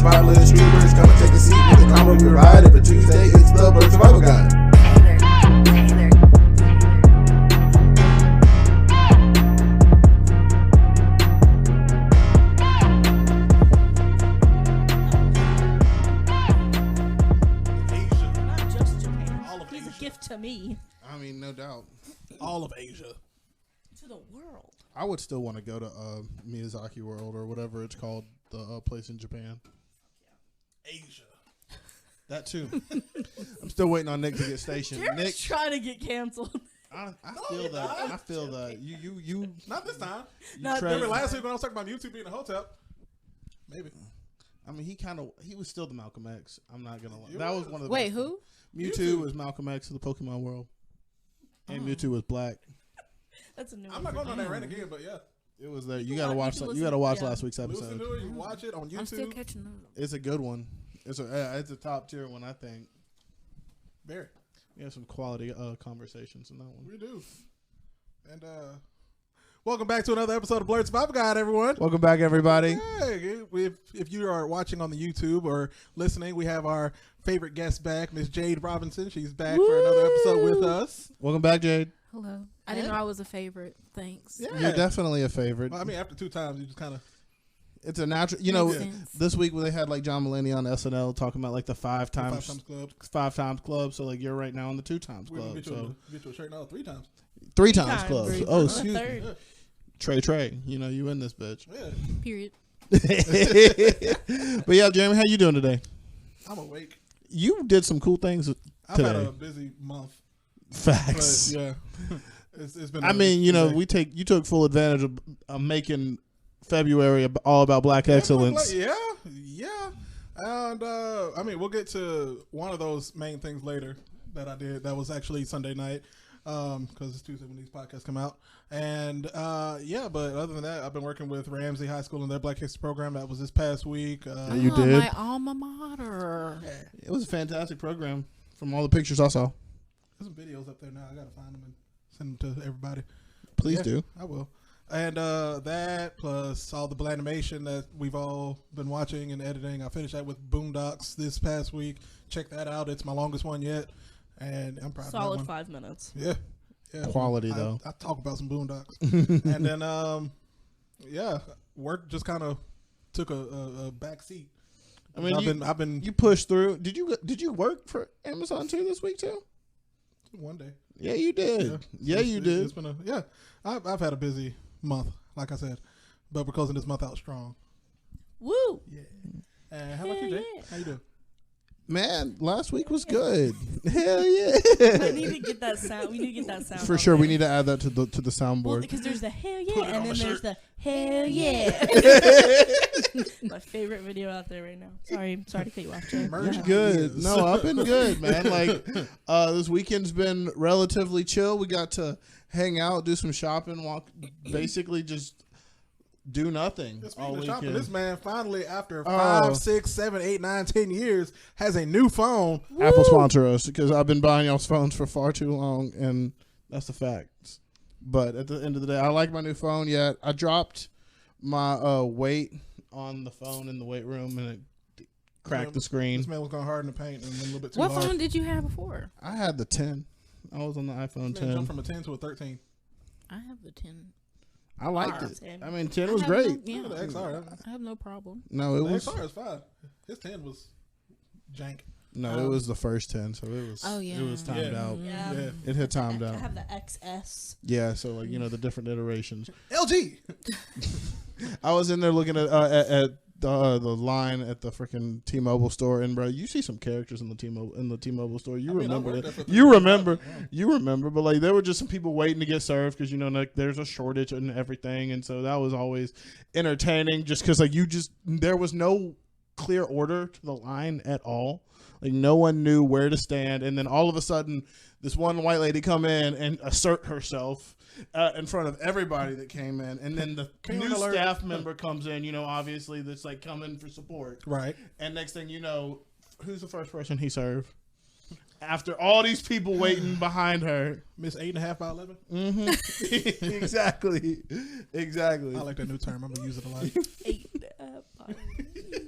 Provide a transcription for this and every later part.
spotlight streamers. Come and take a seat with the combo we ride. Every Tuesday, it's the Blerd Survival Guide. Not just Japan. All of Asia. He's a gift to me. I mean, no doubt. All of Asia. To the world. I would still want to go to Miyazaki World or whatever it's called, the place in Japan. Asia. That too. I'm still waiting on Nick to get stationed. You're Nick, trying to get canceled. I feel that. I feel that. You. Not this time. Not Remember last week when I was talking about YouTube being a hotel? Maybe. I mean, he was still the Malcolm X. I'm not gonna lie. That was one of the. Wait, who? Mewtwo was Malcolm X of the Pokemon world, and Mewtwo was black. That's a new I'm not going on that rant again, but yeah. It was there. You gotta watch. You gotta watch last week's Listen episode. to it. You watch it on YouTube. I'm still catching up. It's a good one. It's a top tier one, I think. Very. We have some quality conversations in that one. We do. And welcome back to another episode of Blerd Survival Guide, everyone. Welcome back, everybody. Hey, if you are watching on the YouTube or listening, we have our favorite guest back, Miss Jade Robinson. She's back for another episode with us. Welcome back, Jade. Hello. I didn't know I was a favorite. Thanks. Yeah. You're definitely a favorite. Well, I mean, after 2 times, you just kind of. It's a natural, this week they had like John Mulaney on SNL talking about like the 5 times club. So like you're right now on the 2 times club. Get you a shirt now 3 times. 3 times club. Oh, excuse me. Trey. You in this bitch. Yeah. Period. But yeah, Jeremy, how you doing today? I'm awake. You did some cool things today. I've had a busy month. Facts. But, yeah. It's been. I mean, you took full advantage of making February all about Black excellence. Yeah. And I mean, we'll get to one of those main things later that I did. That was actually Sunday night because it's Tuesday when these podcasts come out. And but other than that, I've been working with Ramsey High School and their Black History program. That was this past week. You did? My alma mater. It was a fantastic program from all the pictures I saw. There's some videos up there now. I gotta find them and send them to everybody. Please do. I will. And that plus all the Blandimation that we've all been watching and editing. I finished that with Boondocks this past week. Check that out. It's my longest one yet, and I'm proud of that one. Solid 5 minutes. Yeah. Quality though. I talk about some Boondocks, and then work just kind of took a back seat. I mean, I've been you pushed through. Did you work for Amazon too this week too? One day. Yeah, you did. Yeah, you did. It's been I've had a busy month, like I said, but we're closing this month out strong. Woo! Yeah. How about you, Jay? Yeah. How you doing? Man, last week was good. Hell yeah! I need to get that sound. We need to get that sound. For sure, we need to add that to the soundboard. Well, because there's the hell yeah, and then there's the hell yeah. My favorite video out there right now. Sorry to cut you off, Jay. Good. No, I've been good, man. Like this weekend's been relatively chill. We got to hang out, do some shopping, walk, basically just do nothing all weekend. Shopping, this man finally, after 5, 6, 7, 8, 9, 10 years, has a new phone. Apple sponsor us because I've been buying y'all's phones for far too long, and that's the facts. But at the end of the day, I like my new phone. Yet I dropped my weight on the phone in the weight room, and it cracked the screen. This man was going hard in the paint and a little bit too hard. What phone did you have before? I had the 10. I was on the iPhone 10. Jumped from a 10 to a 13. I have the 10. I liked it. I mean, 10 was great. No, the XR. I have no problem. No, the XR is fine. His 10 was jank. No, it was the first 10, so it was. Oh yeah, it was timed out. Yeah. It had timed out. I have the XS. Yeah, so like the different iterations. LG. I was in there looking at the line at the freaking T-Mobile store, and bro, you see some characters in the T-Mobile store. You remember it. You remember, but like there were just some people waiting to get served because like there's a shortage and everything, and so that was always entertaining. Just because there was no clear order to the line at all. Like no one knew where to stand, and then all of a sudden, this one white lady come in and assert herself in front of everybody that came in, and then the new staff member comes in. Obviously that's like coming for support, right? And next thing you know, who's the first person he served? After all these people waiting behind her, Miss 8.5 by 11. Mm-hmm. Exactly. I like that new term. I'm gonna use it a lot. 8.5 by 11.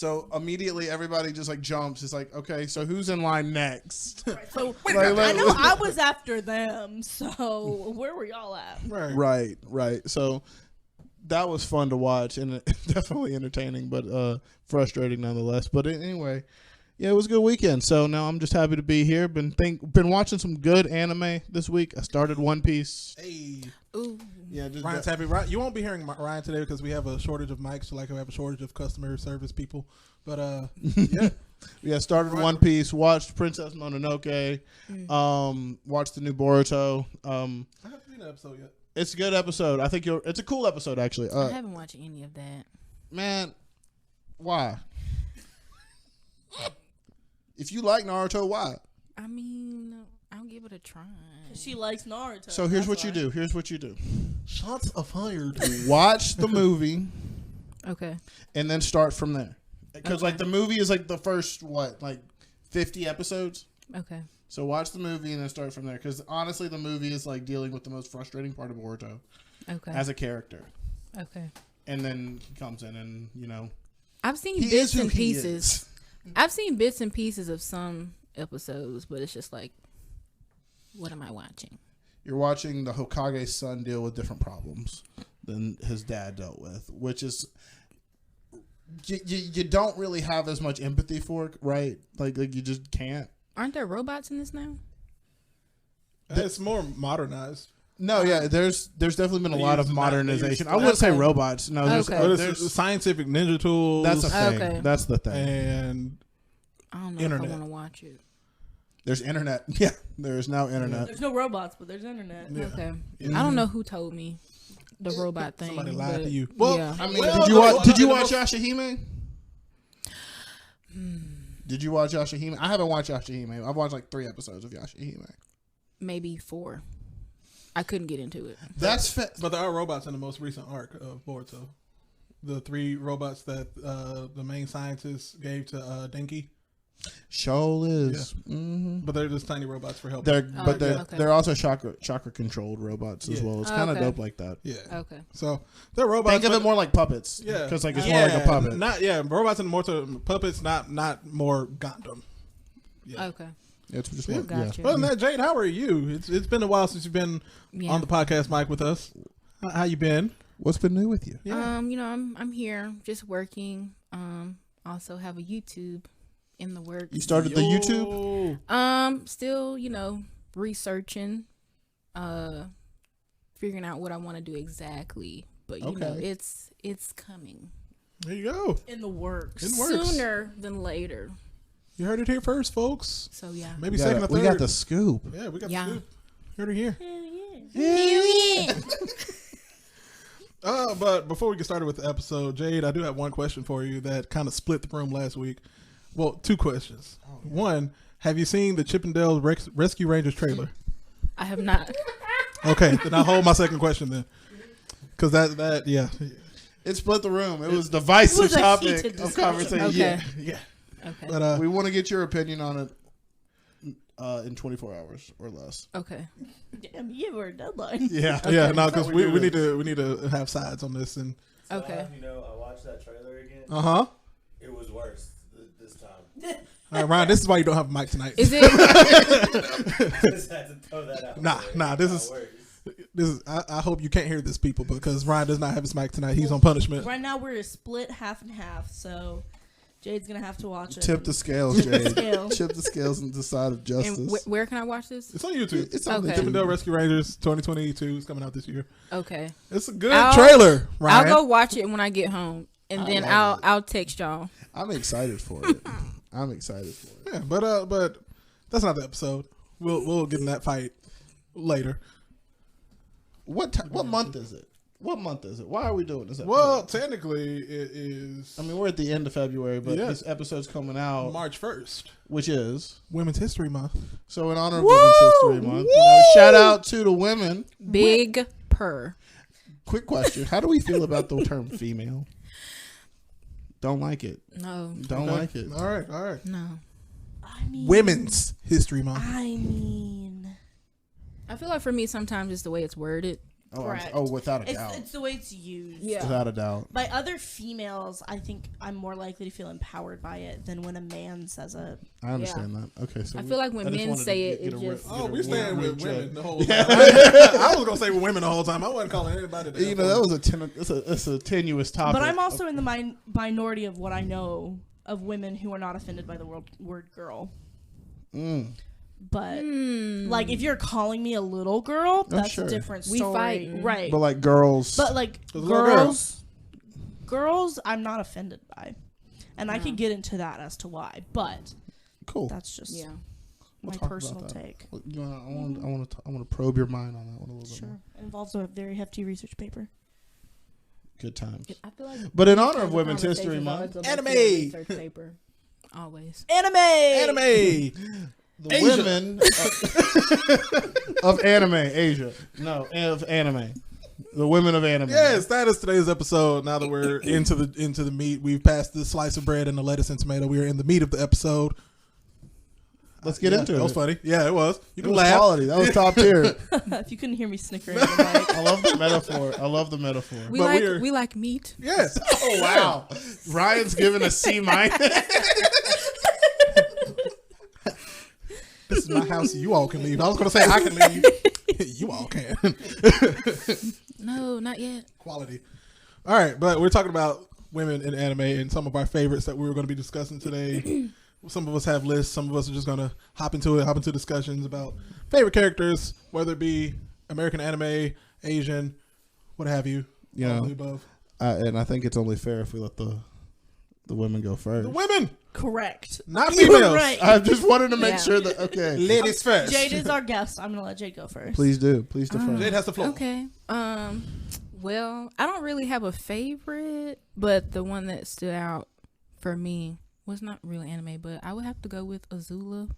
So immediately everybody just like jumps. It's like, okay, so who's in line next? So Like, I know I was after them. So where were y'all at? Right. So that was fun to watch and definitely entertaining, but frustrating nonetheless. But anyway, yeah, it was a good weekend. So now I'm just happy to be here. Been watching some good anime this week. I started One Piece. Hey. Ooh. Yeah, just Ryan's happy. You won't be hearing Ryan today because we have a shortage of mics, like we have a shortage of customer service people. But yeah, started One Piece. Watched Princess Mononoke. Watched the new Boruto. I haven't seen that episode yet. It's a good episode. I think it's a cool episode actually. I haven't watched any of that. Man, why? If you like Naruto, why? I mean, I'll give it a try. She likes Naruto. So here's what that's you why. do. Here's what you do. Shots are fired. Watch the movie Okay. and then start from there. Because Okay. like the movie is like the first 50 episodes. Okay. So watch the movie and then start from there. Because honestly, the movie is like dealing with the most frustrating part of Boruto Okay. as a character. Okay. And then he comes in and I've seen he is bits who and he pieces. is. I've seen bits and pieces of some episodes, but it's just like, what am I watching? You're watching the Hokage's son deal with different problems than his dad dealt with, which is you don't really have as much empathy for it, right? Like you just can't. Aren't there robots in this now? It's more modernized. No, yeah, there's definitely been a They lot use of the- modernization. they I use- wouldn't say Okay. robots. No, there's, Okay. But there's it's scientific ninja tools. that's a thing. Okay. That's the thing. and I don't know Internet. if I want to watch it. There's internet. Yeah, there is now internet. There's no robots, but there's internet. Yeah. Okay. Yeah. I don't know who told me the robot thing. Somebody lied but to you. Well, yeah. I mean, Well, did you no, watch? no, Did you no, watch no. Yashahime? Did you watch Yashahime? I haven't watched Yashahime. I've watched like 3 episodes of Yashahime. Maybe 4. I couldn't get into it. That's but there are robots in the most recent arc of Boruto. The 3 robots that the main scientist gave to Denki. Shoal is. Mm-hmm. But they're just tiny robots for help. They're also chakra controlled robots as Yeah. well. It's kind of Okay. dope like that. Yeah. Okay. So they're robots. Think of but- it more like puppets. Yeah. because like it's more like a puppet. Robots and more to puppets, not more Gundam. Yeah. Okay. It's just Yeah. more, yeah. Gotcha. Other than that, Jade, how are you? It's been a while since you've been Yeah. on the podcast mic with us. How you been? What's been new with you? Yeah. I'm here just working. Also have a YouTube in the works. You started the YouTube. Still, researching, figuring out what I want to do exactly. But you know, Okay. it's coming There you go. In the works. It works. sooner than later. You heard it here first, folks. So yeah. Maybe second or third. We got the scoop. Yeah, we got Yeah. the scoop. Heard it here. Yeah. But before we get started with the episode, Jade, I do have one question for you that kind of split the room last week. Well, 2 questions. One, have you seen the Chippendale Rescue Rangers trailer? I have not. Okay, then I'll hold my second question then. Because yeah. It split the room. It was divisive It was a topic heated of discussion. conversation. Okay. Yeah. Okay. But We want to get your opinion on it in 24 hours or less. Okay. Damn, you have a deadline. Yeah, yeah, no, because we we do need to have sides on this and Okay. I watched that trailer again. uh-huh. It was worse this time. All right, Ryan, this is why you don't have a mic tonight. Is it? Just had to throw that out. Nah, there. this It is- got worse. This is I hope you can't hear this, people, because Ryan does not have his mic tonight. He's on punishment. Right now we're split half and half, so Jade's gonna have to watch it. Tip the scales, Jade. Scale. Tip the scales and decide of justice. And where can I watch this? It's on YouTube. It's on Okay. the Chippendale Rescue Rangers 2022 is coming out this year. Okay. It's a good I'll- trailer, Ryan. I'll go watch it when I get home, and then love I'll text y'all. I'm excited for it. I'm excited for it. Yeah, but that's not the episode. We'll get in that fight later. What month is it? What month is it? Why are we doing this episode? Well, technically, it is I mean, we're at the end of February, but Yeah. this episode's coming out, March 1st, which is Women's History Month. so in honor of Women's History Month. Shout out to the women. Big purr. Quick question: how do we feel about the term female? Don't like it. No. Don't Okay. like it. All right. No. I mean, Women's History Month. I mean, I feel like for me, sometimes it's the way it's worded. Correct. Without a doubt. It's the way it's used. Yeah. Without a doubt. By other females, I think I'm more likely to feel empowered by it than when a man says it. I understand that. Okay, so I feel like when men say it, it just. Oh, we're staying with women the whole time. I was gonna say with women the whole time. I wasn't calling anybody. That's a tenuous topic. But I'm also in the minority of what I know of women who are not offended by the word girl. But like, if you're calling me a little girl, that's sure. a different story, We fight, right? But like girls. But like girls, I'm not offended by, and I could get into that as to why. But cool. That's just We'll my talk personal about that. take. I want to probe your mind on that one a little bit more. It involves a very hefty research paper. Good times. I feel like But in honor of Women's History Month, anime research paper. Always. Anime. the women of anime, Asia. No, of anime. The women of anime. Yes, that is today's episode. Now that we're into the meat, we've passed the slice of bread and the lettuce and tomato. We are in the meat of the episode. Let's get into it. That was funny. Yeah, it was. You It can was laugh. quality. That was top tier. If you couldn't hear me snickering, in the mic, I love the metaphor. We like meat. Yes. Oh wow. Ryan's giving a C-. This is my house. You all can leave. I was going to say I can leave. You all can. No, not yet. Quality. All right, but we're talking about women in anime and some of our favorites that we were going to be discussing today. Some of us have lists. Some of us are just going to hop into discussions about favorite characters, whether it be American anime, Asian, what have you. You all know, of the above. and I think it's only fair if we let the women go first. The women, correct. not You're females. right. I just wanted to make Yeah. sure that Ladies first. Jade is our guest. I'm gonna let Jade go first. Please do. Please defer. Jade has the floor. Okay. Well, I don't really have a favorite, but the one that stood out for me was not really anime, but I would have to go with Azula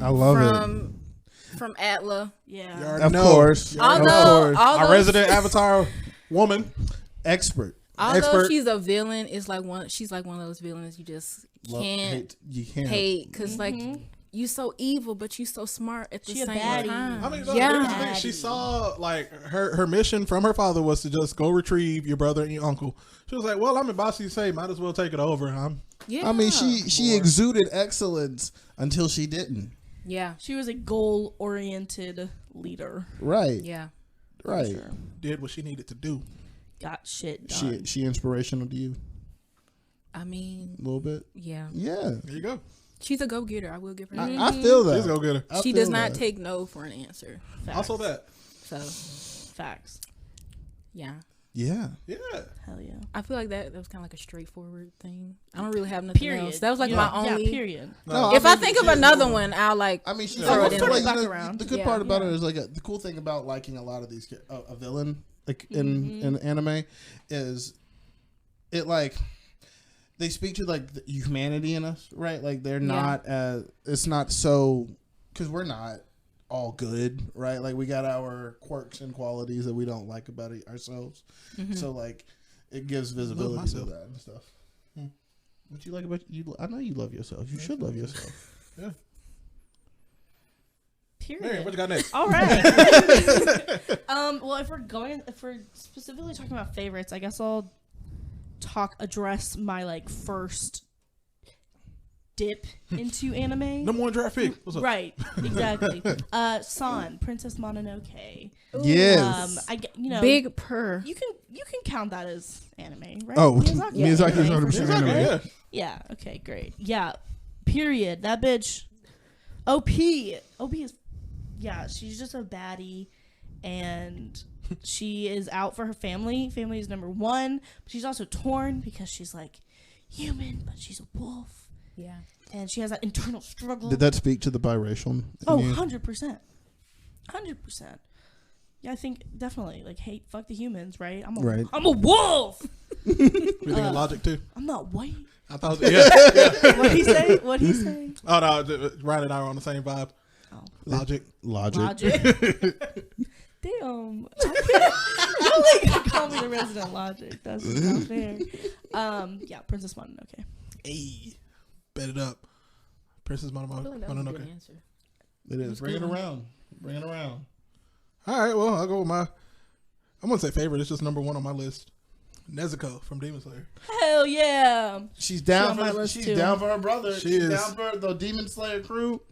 I love it. from Atla. Yeah. You already Of know. course. Although Our resident Avatar woman. Expert. Expert. she's a villain, she's like one of those villains you just can't You can't hate because like you so evil, but you so smart at the She a same baddie. time. I mean, look, yeah. here's the thing. She saw like her mission from her father was to just go retrieve your brother and your uncle. She was like, "Well, I'm in Bossy say, might as well take it over." Yeah. I mean, she exuded excellence until she didn't. Yeah. She was a goal-oriented leader. Right. Yeah. Right. Sure. Did what she needed to do. Got shit done. She inspirational to you I mean, a little bit. yeah. Yeah. There you go. She's a go-getter. I will give her that. I feel that. Let's go get her. I She feel does not that. take no for an answer. Facts. Also that. So, Facts. yeah. Yeah. Yeah. Hell yeah. I feel like that was kind of like a straightforward thing. I don't really have nothing Period. else. That was like Yeah. my only. Yeah, period. No, If I think of another one, I'll like. I mean, she's throw it in like, there. back around. the good Yeah. part about it is like the cool thing about liking a lot of these a villain like in anime is it like they speak to like the humanity in us, right? Like they're not it's not so because we're not all good, right? Like we got our quirks and qualities that we don't like about ourselves. So like it gives visibility to that and stuff. What you like about you? I know you love yourself. You should love yourself. Yeah. Period. Marion, what you got next? All right. Well, if we're specifically talking about favorites, I guess I'll address my like first dip into anime. Number one draft pick. What's up? Right, exactly. San, Princess Mononoke. Yes. Big purr. You can count that as anime, right? Oh, Miyazaki's Miyazaki's anime, 100% for sure, anime. right? Yeah. Yeah. Okay. Great. Yeah. Period. That bitch. OP is. Yeah. She's just a baddie, and she is out for her family. Family is number one. But she's also torn because she's like human, but she's a wolf. Yeah. And she has that internal struggle. Did that speak to the biracial? in Oh, you? 100%. 100%. Yeah, I think definitely. Like, hey, fuck the humans, right? I'm a wolf. We thinking logic too. I'm not white. I thought. Yeah. What'd he say? What'd he say? Oh no, Ryan and I are on the same vibe. Oh. Logic. Logic. Damn. You like call me the resident logic. That's not fair. Yeah, Princess Mononoke. Hey, bet it up. Princess I feel like that was a good Mononoke. answer. It is. Bring it around. Bring it around. All right, well, I'll go with my I'm gonna say favorite. It's just number one on my list. Nezuko from Demon Slayer. Hell yeah. She's down She on my for list, she's too. down for her brother. She She's is. down for the Demon Slayer crew.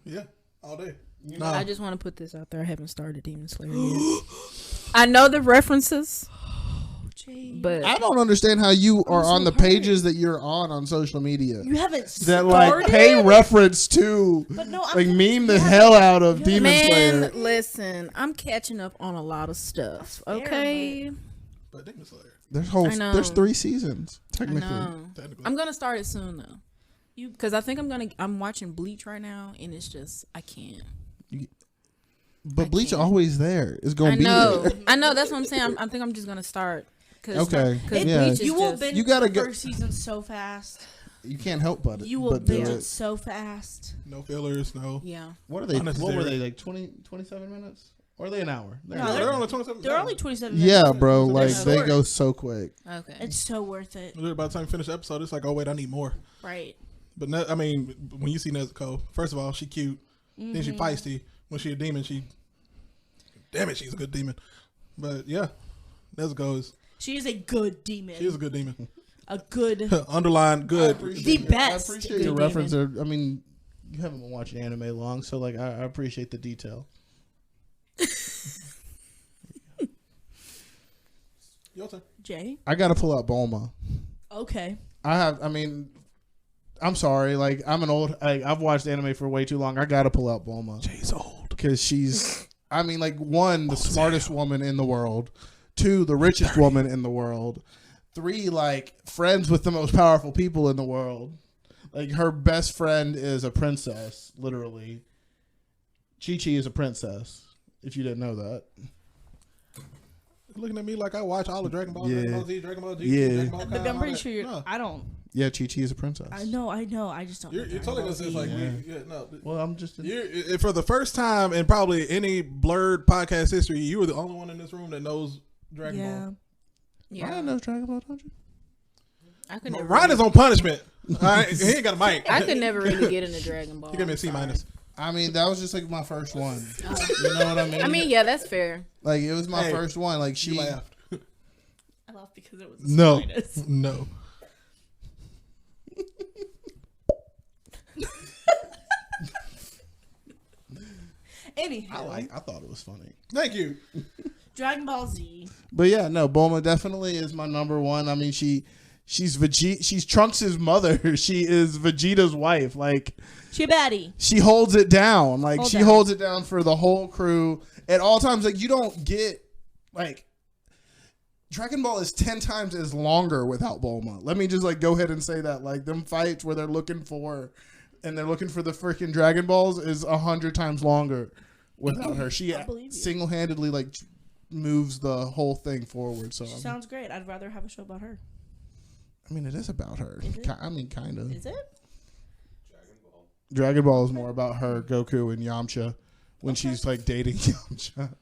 Yeah, all day. I just want to put this out there. I haven't started Demon Slayer yet. I know the references, Jade. but I don't understand how you are so on the hurt. pages that you're on social media You haven't that started? like pay reference to, But no, I'm like confused. meme the You hell out of you Demon man, Slayer. listen, I'm catching up on a lot of stuff. fair, Okay, But Demon Slayer. I know. There's 3 seasons I technically. know. Technically. I'm gonna start it soon though, because I think I'm watching Bleach right now, and it's just I can't. But I Bleach can't. always there. It's gonna I be know, there. I know. That's what I'm saying. I think I'm just gonna start. Okay. Because Yeah. Bleach is You will just, binge You gotta the go- first season so fast. You can't help but it. You will but do binge it. it so fast. No fillers. No. yeah. What are they? What Unnecessary. were they like? 27 minutes? Or are they an hour? They're No, an They're hour. only 27. They're only 27 minutes. Yeah, bro. Like They're they short. go so quick. Okay. It's so worth it. By the time you finish the episode, it's like, oh wait, I need more. Right. But I mean, when you see Nezuko, first of all, she cute. Then she feisty. When she a demon, damn it, she's a good demon. But yeah, Nezuko is. She is a good demon. She is a good demon. A good. Underline good. The best. I appreciate good your reference. demon. I mean, you haven't been watching anime long, so like I appreciate the detail. Your turn. Jay. I gotta pull out Bulma. Okay. I mean, I'm sorry. Like I'm an old. I've watched anime for way too long. I gotta pull out Bulma Jay's old. because she's. I mean, like 1, the smartest woman in the world. 2, the richest woman in the world. 3, like friends with the most powerful people in the world. Like her best friend is a princess, literally. Chi-Chi is a princess. If you didn't know that. You're looking at me like I watch all the Dragon Ball, Yeah. Dragon Ball Z, Dragon Ball G, Yeah. Dragon Ball But Kai, I'm all pretty that. sure you're. No. I don't. Yeah, Chi-Chi is a princess. I know. I just don't. You're know totally Dragon gonna say Ball it's like Z. we, no. Well, I'm just. You're, for the first time in probably any Blerd podcast history, you were the only one in this room that knows Dragon Yeah. Ball. Yeah. Ryan knows Dragon Ball, don't you? I could never. Ryan is on punishment. All right, he ain't got a mic. I could never really get into Dragon Ball. He gave me a C I'm sorry. minus. I mean, that was just like my first one. You know what I mean? I mean, yeah, that's fair. like it was my Hey, first one. Like She she. laughed. I laughed because it was No. minus. No. Anyhow, I thought it was funny. Thank you. Dragon Ball Z. But yeah, no, Bulma definitely is my number one. I mean, she's she's Trunks' mother. She is Vegeta's wife. Like She a baddie. she holds it down. Like Hold she down. holds it down for the whole crew at all times. Like you don't get like Dragon Ball is 10 times as longer without Bulma. Let me just like go ahead and say that. Like them fights where they're looking for the freaking Dragon Balls is 100 times longer without her. She I believe you. single-handedly like moves the whole thing forward. So She sounds great. I'd rather have a show about her. I mean, it is about her. Is it? I mean, kind of. Is it? Dragon Ball is more about her, Goku, and Yamcha when she's like dating Yamcha.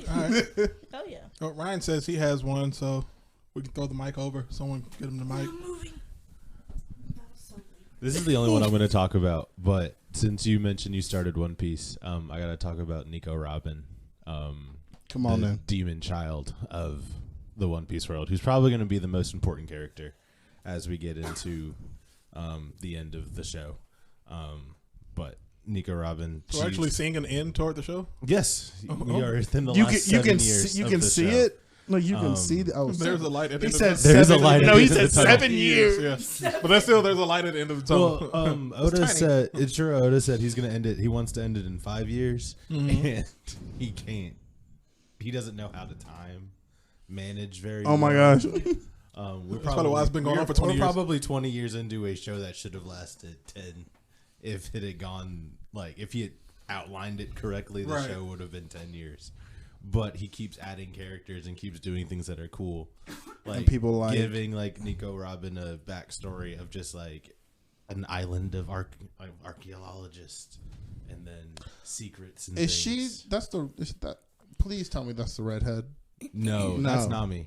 All right. Hell yeah. Oh, Ryan says he has one, so we can throw the mic over. Someone get him the mic. This is the only one I'm going to talk about, but since you mentioned you started One Piece, I got to talk about Nico Robin, Come on, the then. demon child of the One Piece world, who's probably going to be the most important character as we get into the end of the show. But Nico Robin, So we're actually seeing an end toward the show. yes, we are within the You last can 7 years. you of can the see show. it. No, you can see. Oh, There's a light at the he end said of the There's a seven. light at No, the he end of said the tunnel. 7 years. Yeah. But there's a light at the end of the tunnel. Well, Oda said Ichiro Oda said he's going to end it. He wants to end it in 5 years, and he can't. He doesn't know how to time manage very. Oh my well. gosh. We're probably why it's been going on for 20 years. We're probably 20 years into a show that should have lasted 10. If it had gone if he had outlined it correctly, the Right. show would have been 10 years. But he keeps adding characters and keeps doing things that are cool, like people like- giving Nico Robin a backstory of just an island of archaeologists and then secrets. And Is she? things. That's the. Is that? Please tell me that's the redhead. No, No. that's Nami.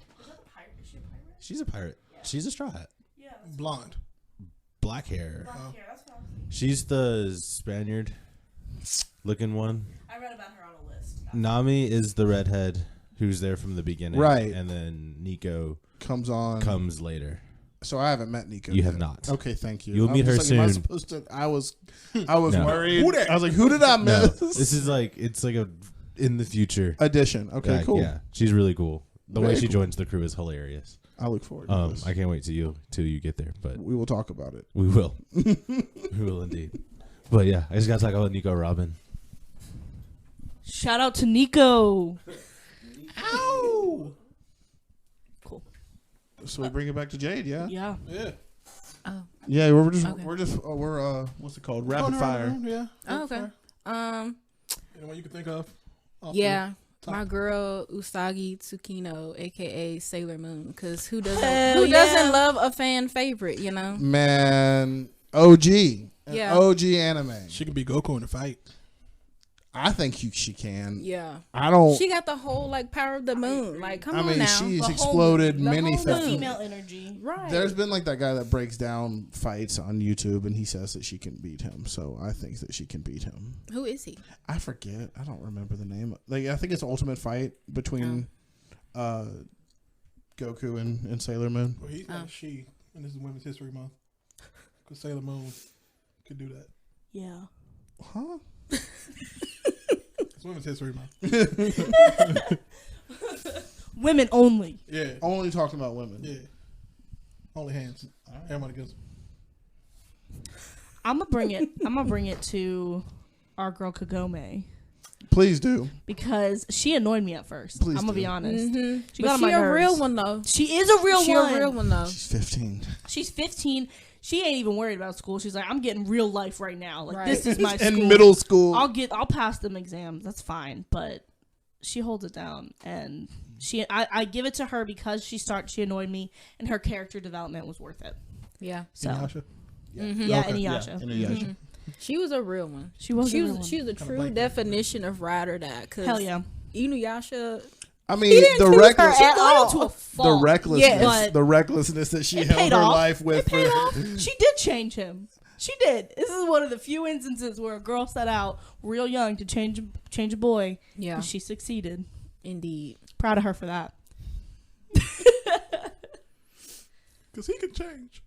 She's a pirate. She's a straw hat. Yeah. Blonde. Black hair. That's what I'm saying. She's the Spaniard looking one. I read about her on a list. Nami is the redhead. who's there from the beginning, Right. And then Nico comes later. So I haven't met Nico. You yet. have not. Okay, thank you. You'll I meet was her like, am I soon. supposed to? I was No. worried. Who that? I was like, who did I No, miss? this is like it's like a in the future. Addition. Okay, Yeah, cool. Yeah, she's really cool. The way Very she cool. joins the crew is hilarious. I look forward to this. I can't wait till you get there, but We will talk about it. we will. We will indeed. But yeah, I just gotta talk about Nico Robin. Shout out to Nico. Ow! Cool. So we bring it back to Jade, yeah? Yeah. Yeah. Oh. Yeah, we're just Okay. we're what's it called? Rapid fire. Yeah. Oh, okay. Anyone you can think of? off Yeah. the My top? girl Usagi Tsukino, aka Sailor Moon, because who doesn't Hell who doesn't yeah. love a fan favorite, you know? Man, OG. An Yeah. OG anime. She can be Goku in the fight. I think she can. Yeah. I don't. She got the whole like power of the moon. Like, come I on mean, now. she's The whole exploded moon. The many whole fans. female energy. Right. There's been like that guy that breaks down fights on YouTube, and he says that she can beat him. So I think that she can beat him. Who is he? I forget. I don't remember the name. Like I think it's Ultimate Fight between Goku and Sailor Moon. Well, he's not a she, and this is Women's History Month. Because Sailor Moon could do that. Yeah. Huh? It's Women's History Month. Women only. Yeah. Only talking about women. Yeah. Only hands. Everybody goes. I'm gonna bring it to our girl Kagome Please do. because she annoyed me at first. Please I'm gonna do. be honest. Mm-hmm. She But got on she my a nerves. real one though. She is a real She one. a real one though. She's 15. She's 15. She ain't even worried about school. She's like, I'm getting real life right now. Like Right. this is my In school. middle school. I'll pass them exams. That's fine. But she holds it down, and I give it to her because she annoyed me, and her character development was worth it. Yeah. So Inuyasha? yeah, Okay. Inuyasha. Inuyasha. She was a real one. She was. She a was real one. she was a Kinda true blank. definition of ride or die. 'Cause Hell yeah. Inuyasha. I mean, the choose her reckless, at all. To a the fault. recklessness, but the recklessness that she it held paid her off. life with. It paid off. She did change him. She did. This is one of the few instances where a girl set out real young to change a boy. Yeah. And she succeeded. Indeed. Proud of her for that. Because he can change.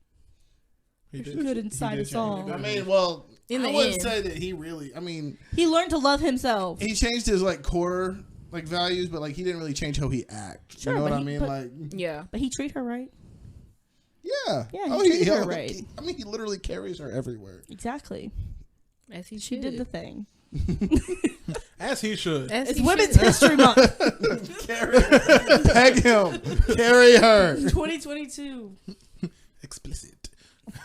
He did. Good inside did us change. all. I mean, well, In I the wouldn't end. say that he really. I mean, He learned to love himself. he changed his like core like values, but like he didn't really change how he acts. Sure, you know what but I he- mean? but- Like, Yeah. But he treat her right. yeah, Yeah, he treated her right. I mean, he literally carries her everywhere. Exactly. As he She should. did the thing. As he should. As It's he Women's should. History Month. Peg him, carry her. 2022. Explicit.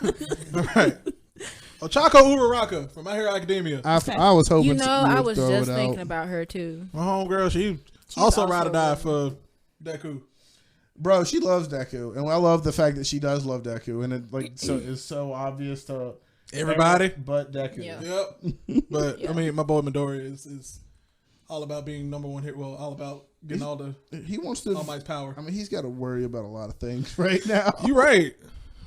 All right. Ochako Uraraka from My Hero Academia. I was hoping. You know, I was throw just it thinking out. about her too. My homegirl, she She's also also ride or die really- for Deku. Bro, she loves Deku, and I love the fact that she does love Deku, and it like so is so obvious to Everybody. everyone but Deku. Yeah. Yep. But Yeah. I mean, my boy Midori is all about being number one hit. Well, all about getting all the He wants to. All Might's power. I mean, he's got to worry about a lot of things right now. You right.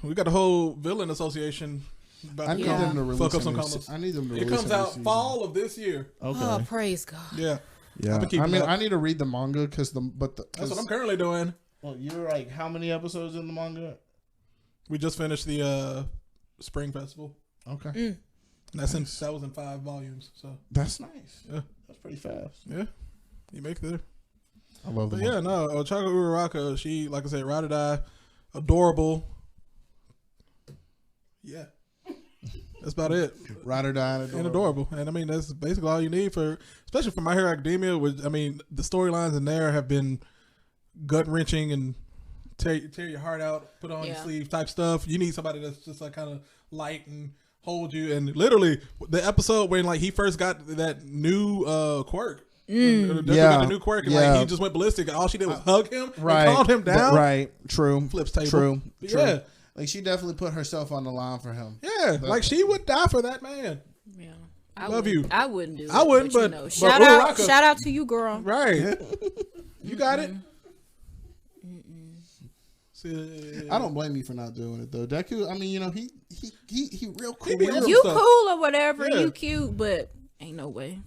We got a whole villain association. About I to need Yeah. them to release. Fuck up a some new combos. I need them to It release. comes a new out season. fall of this year. Okay. Oh, praise God. Yeah, Yeah. I've been keeping I mean, up. I need to read the manga because that's what I'm currently doing. Well, you're like how many episodes in the manga? We just finished the Spring Festival. Okay. Mm. And that was in 5 volumes. So That's nice. Yeah. That's pretty fast. yeah, you make it there. I love But them. yeah, no, Ochako Uraraka, she, like I said, ride or die, adorable. Yeah. That's about it. Ride or die And adorable. And I mean, that's basically all you need for, especially for My Hero Academia, which, I mean, the storylines in there have been gut wrenching and tear your heart out, put on your Yeah. sleeve type stuff. You need somebody that's just like kind of light and hold you. And literally, the episode when like he first got that new quirk. Deku got Yeah. the new quirk and Yeah. like he just went ballistic. And all she did was hug him, Right. and calm him down. Right. True. Flips table. True. But True. yeah. Like she definitely put herself on the line for him. Yeah, like she would die for that man. Yeah. I Love wouldn't- you. I wouldn't do it. I wouldn't, you but- know, but shout Uraraka- out to you, girl. Right. You got it. See, I don't blame you for not doing it though. Deku, I mean, you know, he real cool. be on Real- some You stuff. cool or whatever, Yeah. you cute, but ain't no way.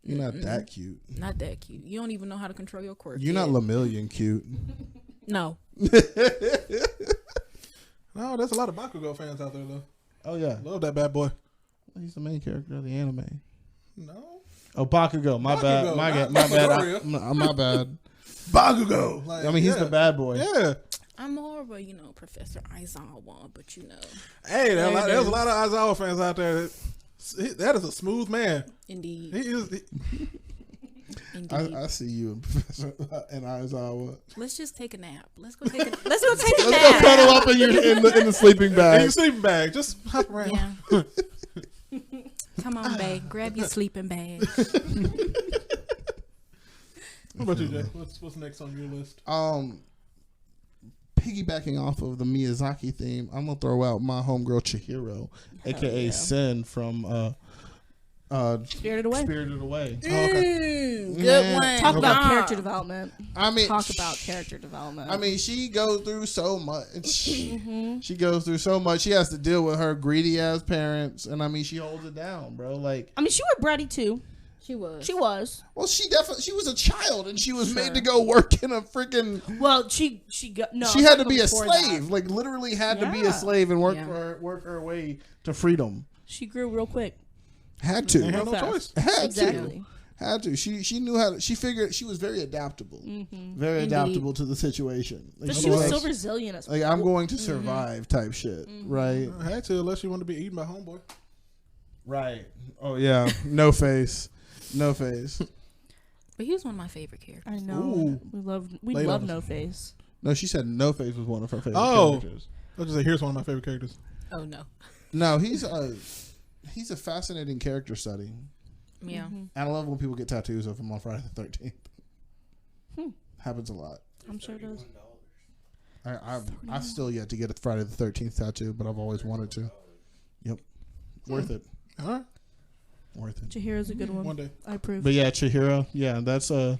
You're not that cute. Not that cute. You don't even know how to control your quirk. You're not Lemillion cute. No. No, there's a lot of Bakugo fans out there though. Oh yeah, Love that bad boy. he's the main character of the anime. No. Oh, Bakugo. My bad. Bakugo, My not bad. Midoriya. My bad. Bakugo. Like, I mean, he's the bad boy. Yeah. I'm more of a, Professor Aizawa, but Hey, There it there's is. a lot of Aizawa fans out there. That is a smooth man. Indeed. He is. Indeed. I see you and Professor and Aizawa. Let's just take a nap. Let's go take a nap. Let's go cuddle up in the sleeping In bag. your sleeping bag. Just hop around. Yeah. Come on, babe. Grab your sleeping bag. What about you, Jay? What's next on your list? Piggybacking off of the Miyazaki theme, I'm gonna throw out my homegirl Chihiro, aka Sen from Spirited Away. Spirited Away. Good Man. one. Talk about Nah. character development. I mean, Talk about character development. I mean, she goes through so much. She goes through so much. She has to deal with her greedy ass parents, and I mean, she holds it down, bro. Like, I mean, she was bratty too. She was. She was. well, she was a child, and she was made to go work in a freaking. Well, she got no. She had to be a before slave, that. like literally had to be Yeah. a slave and work Yeah. work her way to freedom. She grew real quick. Had to. Ain't had no Real choice. fast. Had Exactly. to. Had to. She knew how to. She figured she was very adaptable. Very adaptable to the situation. Like, But she she was was so resilient as like, I'm going to survive type shit, right? I had to, unless you want to be eaten by homeboy. Right. Oh yeah. No face. No face. But he was one of my favorite characters. I know. Ooh. We Late love on us. No Face. No, she said No Face was one of her favorite Oh. characters. I'll just say, here's one of my favorite characters. Oh, no. No, he's a fascinating character study. Yeah. And I love when people get tattoos of him on Friday the 13th. Happens a lot. I'm sure it does. I've still yet to get a Friday the 13th tattoo, but I've always wanted to. Yep. Worth it. All right. Worth it. Chihiro's a good one. One day. I approve. But yeah, Chihiro, yeah, that's it's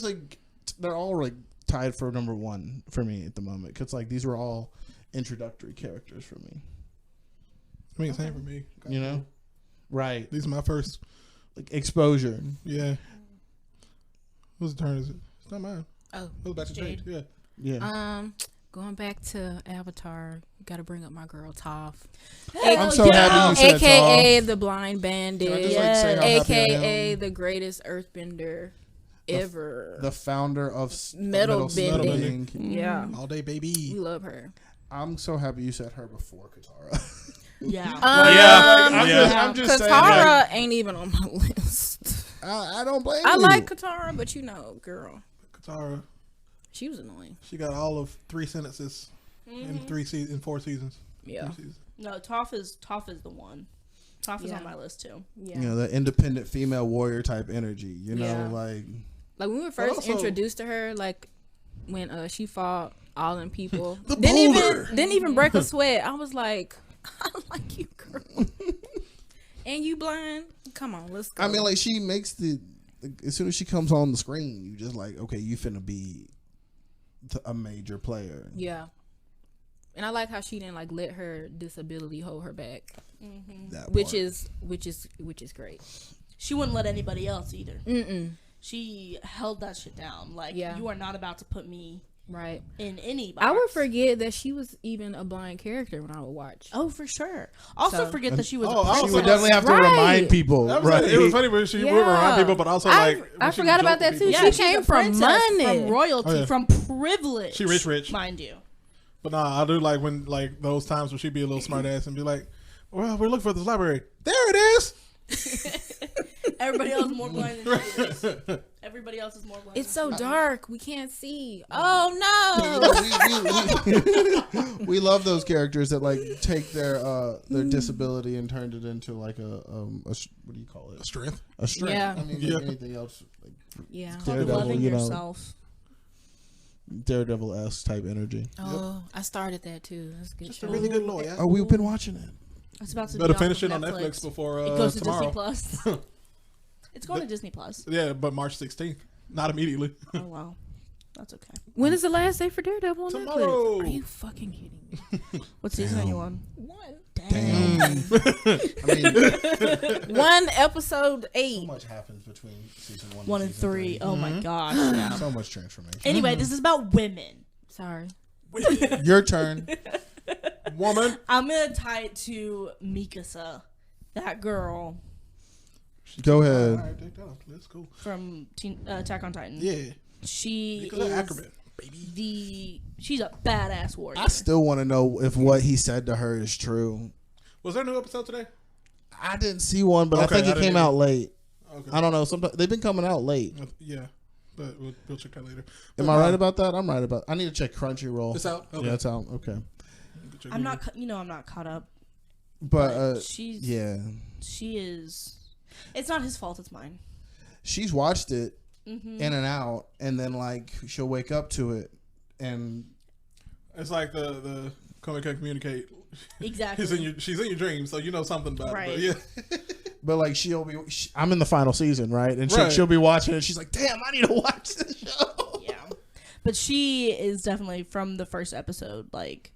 like they're all like tied for number one for me at the moment, because like these were all introductory characters for me, I mean, same for me. you know, right? These are my first. Like exposure. Yeah. Whose turn is it? It's not mine. Oh, It was back to Jade. Yeah. Yeah. Going back to Avatar, got to bring up my girl Toph. I'm so happy you said AKA Toph. the blind bandit. Can I just, like, say how happy I AKA am? the greatest earthbender ever. The founder of Metal bending. Yeah. All day, We baby. love her. I'm so happy you said her before Katara. Yeah. I'm just saying, Katara like, ain't even on my list. I don't blame I you. like Katara, but girl, Katara. she was annoying. She got all of 3 sentences in 4 seasons. Yeah. 3 seasons. No, Toph is the one. Toph is Yeah. on my list too. Yeah. You know, the independent female warrior type energy. You know, Yeah. like Like when we were first also- introduced to her, like when she fought all them people, The didn't boulder. even break a sweat. I was like, I like you, girl. And you blind? Come on, let's go. I mean, like she makes as soon as she comes on the screen, you just like, okay, you finna be a major player. yeah. And I like how she didn't like let her disability hold her back, That which part. is great. She wouldn't let anybody else either. Mm-mm. She held that shit down. Like, Yeah. you are not about to put me Right. in any box. I would forget that she was even a blind character when I would watch. Oh, for sure. Also So- forget that she was Oh, a I She was would like- definitely have to Right. remind people, That was right? It was funny when she would remind people, but also like when I she forgot would about joke that with too. people. She came a from princess, money. from royalty, Oh, yeah. from privilege. She rich. mind you. But nah, I do like when like those times where she'd be a little smart ass and be like, "Well, we're looking for this library. There it is." Everybody else is more blind than she is. Everybody else is more blind. It's so dark, we can't see. Oh no! we love those characters that like take their disability and turned it into like a what do you call it? Strength. A strength. Yeah. I mean, Yeah. like anything else, like Yeah. Daredevil, loving you know, yourself. Daredevil-esque type energy. Oh, I started that too. That's a good Just show. a really good lawyer. Oh, we've been watching it. It's about to Better be finish off it of on Netflix before It goes to tomorrow. Disney Plus. It's going to Disney Plus. Yeah, but March 16th, not immediately. Oh wow, that's okay. When is the last day for Daredevil on Tomorrow. Netflix? Are you fucking kidding me? What season are you on? One. Damn. I mean, One episode 8. so much happens between season 1 and 3. Oh my gosh. Yeah. So much transformation. Anyway, this is about women. Sorry. Your turn. Woman. I'm gonna tie it to Mikasa, that girl Go All ahead. right, take that off. That's cool. from Attack on Titan. Yeah. She Because of is Ackerman, baby. she's a badass warrior. I still want to know if what he said to her is true. Was there a new episode today? I didn't see one, but Okay, I think I it came didn't out late. Okay. I don't know. Sometimes they've been coming out late. Yeah. But we'll check that later. Am I right about that? I'm right about. I need to check Crunchyroll. It's out? Okay. Yeah, it's out. Okay, I'm not I'm not caught up. but she's yeah, she is. It's not his fault. It's mine. she's watched it Mm-hmm. in and out, and then like she'll wake up to it, and It's like the Come and Communicate. Exactly. She's in your dreams, so you know something about Right. it. But yeah. but like I'm in the final season, right? And Right. she'll be watching it. She's like, "Damn, I need to watch this show." Yeah, but she is definitely from the first episode, like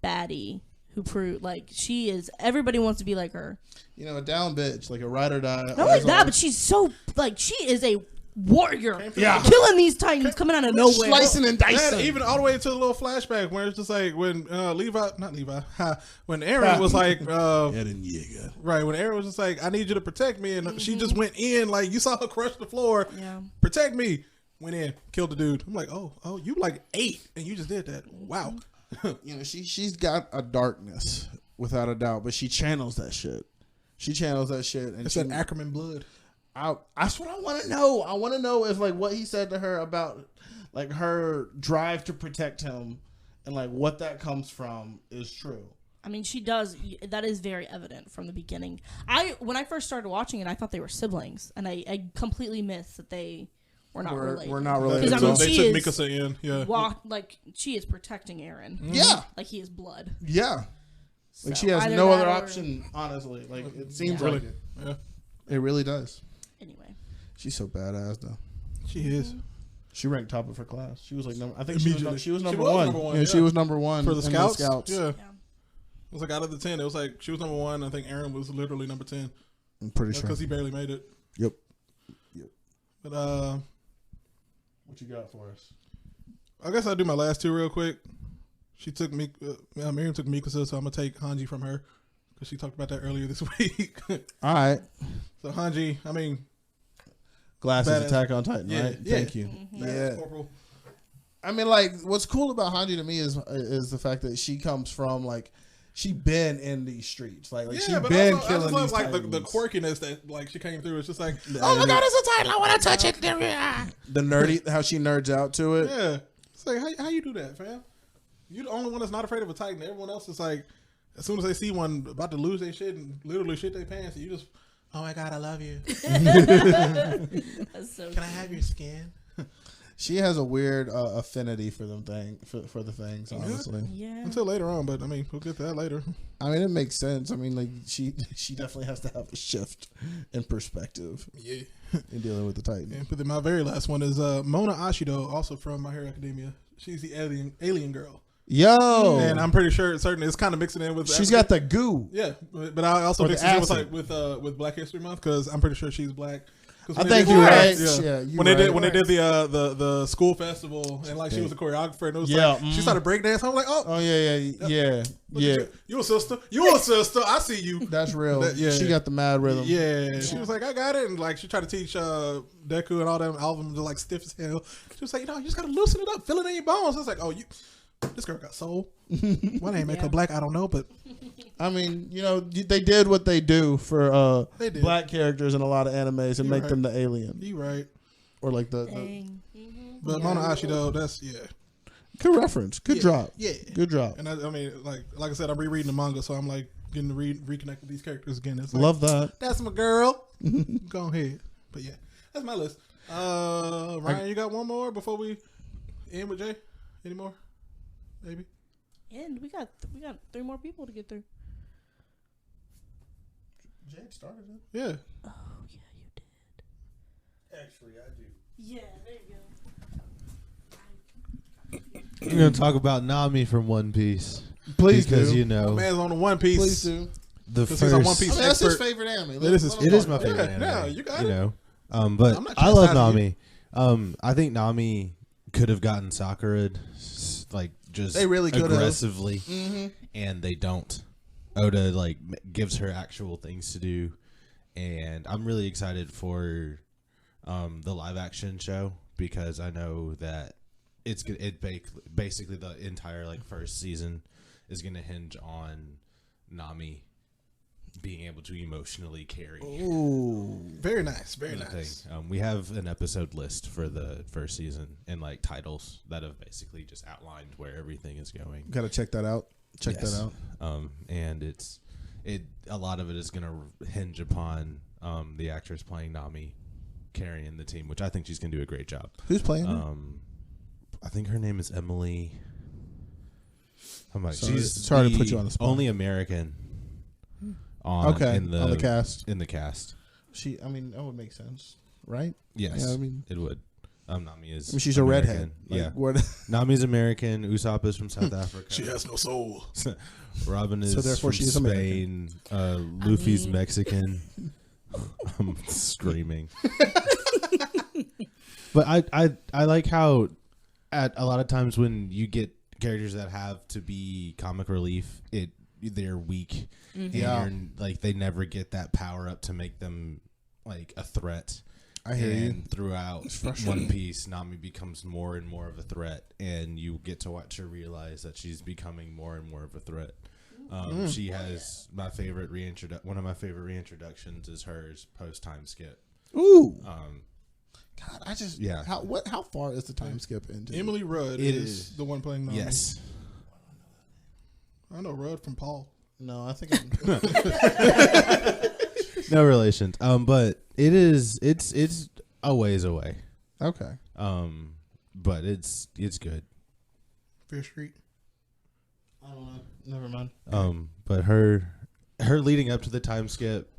baddie who proved like she is. Everybody wants to be like her. You know, a down bitch, like a ride or die. Not like that, but she's so like she is a warrior. Yeah. Killing these titans coming out of nowhere. slicing and Yeah, dicing. even all the way to the little flashback where it's just like when when Aaron was like, Eren Yeager. right, when Aaron was just like, I need you to protect me, and she just went in, like, you saw her crush the floor, Yeah. protect me, went in, killed the dude. I'm like, oh, you like 8, and you just did that. Wow. You know, she's got a darkness without a doubt, but she channels that shit. She channels that shit, and It's she, that Ackerman blood. that's what I want to know. I want to know if like what he said to her about like her drive to protect him and like what that comes from is true. I mean, she does. That is very evident from the beginning. When I first started watching it, I thought they were siblings, and I completely missed that they were not related. We're not related. 'Cause, I mean, So they she took is Mikasa in. Yeah. Like she is protecting Aaron. Yeah, Like he is blood. yeah. Like So she has either no that other or- option, honestly. Like it seems Yeah. like Really? it. Yeah. It really does. Anyway, She's so badass though. She is. She ranked top of her class. She was like I think Immediately. she was She number was one. number one, Yeah, yeah. she was number one For the in scouts? Yeah. yeah. It was like out of the 10, it was like she was number 1. I think Aaron was literally number 10 I'm pretty sure. because he barely made it. Yep. But What you got for us? I guess I'll do my last 2 real quick. She took Miriam took Mikasa, so I'm gonna take Hanji from her because she talked about that earlier this week. All right. So Hanji, I mean, Glasses Badass. Attack on Titan, Yeah, right? yeah. Thank you. badass Yeah. corporal. I mean, like, what's cool about Hanji to me is the fact that she comes from like she been in these streets, like she Yeah, but been also, I killing just love these like the Titans. quirkiness that like she came through. It's just like, Oh my God, it's a Titan! I want to touch it. The nerdy, how she nerds out to it. Yeah, it's like how you do that, fam? You the only one that's not afraid of a Titan. Everyone else is like, as soon as they see one about to lose their shit and literally shit their pants, you just, oh my God, I love you. That's so. Can I have your skin? She has a weird affinity for them for the things. Honestly, Yeah. Until later on, but I mean, we'll get to that later. I mean, it makes sense. I mean, like she definitely has to have a shift in perspective Yeah. in dealing with the Titan. And but then my very last one is Mona Ashido, also from My Hero Academia. She's the alien girl, Yo, and I'm pretty sure it's kind of mixing in with. she's got the goo. Yeah, but I also Or the mix it in with acid. like with Black History Month because I'm pretty sure she's black. 'Cause I when they think did- you're right. Yeah, Yeah, you when they did right. the school festival and like she was a choreographer and it was Yeah, like she started breakdance. I'm like, Oh yeah. look at you a sister, you a sister. I see you. That's real. Yeah. She got the mad rhythm. Yeah, she was like, I got it, and like she tried to teach Deku and all them albums like stiff as hell. She was like, you just gotta loosen it up, feel it in your bones. I was like, this girl got soul. Why they ain't make her black? I don't know, but I mean, they did what they do for They did. black characters in a lot of animes and You're make right. them the alien you right. or like the Dang. But Mona Ashido, that's good reference. Good drop. Yeah. Good drop. And I mean, like I said, I'm rereading the manga, so I'm like getting to reconnect with these characters again. It's like, Love that. that's my girl. Go ahead. But yeah, that's my list. Ryan, you got one more before we end with Jay? Any more? Maybe. And we got 3 more people to get through. Jade started it. Yeah. Oh yeah, you did. Actually, I do. Yeah, there you go. We're gonna talk about Nami from One Piece. Please because do. you know My man's on the One Piece. Please do. the Because first. he's a One Piece I mean, that's his expert. favorite anime. It is his- It is my favorite Yeah, anime. yeah, you got it. know, but I'm not I love chastising Nami. I think Nami could have gotten Sakura, like just They really could have. aggressively, Mm-hmm. and they don't. Oda like gives her actual things to do, and I'm really excited for the live action show because I know that basically the entire like first season is gonna hinge on Nami being able to emotionally carry. Ooh. Very nice. Very the nice. thing. We have an episode list for the first season and like titles that have basically just outlined where everything is going. Gotta check that out. Check Yes. that out. And a lot of it is gonna hinge upon the actress playing Nami carrying the team, which I think she's gonna do a great job. Who's playing her? I think her name is Emily. Sorry to put you on the spot. Only American. In on the cast. In the cast. I mean, that would make sense, right? Yes. Yeah, I mean, it would. Nami is. I mean, she's American. a redhead. Yeah. What? Nami's American. Usopp is from South Africa. She has no soul. Robin is So therefore from she is Spain. Luffy's Mexican. I'm screaming. But I like how at a lot of times when you get characters that have to be comic relief, they're weak. And Yeah. like they never get that power up to make them like a threat. I hear you. And throughout One Piece, Nami becomes more and more of a threat, and you get to watch her realize that she's becoming more and more of a threat. She has my favorite one of my favorite reintroductions is hers post time skip. Ooh. God, How far is the time skip into? Emily Rudd is the one playing Nami. Yes. I know Rudd from Paul. No, I think. No relations. But it's a ways away. Okay. But it's good. Fear Street. I don't know. Never mind. But her leading up to the time skip,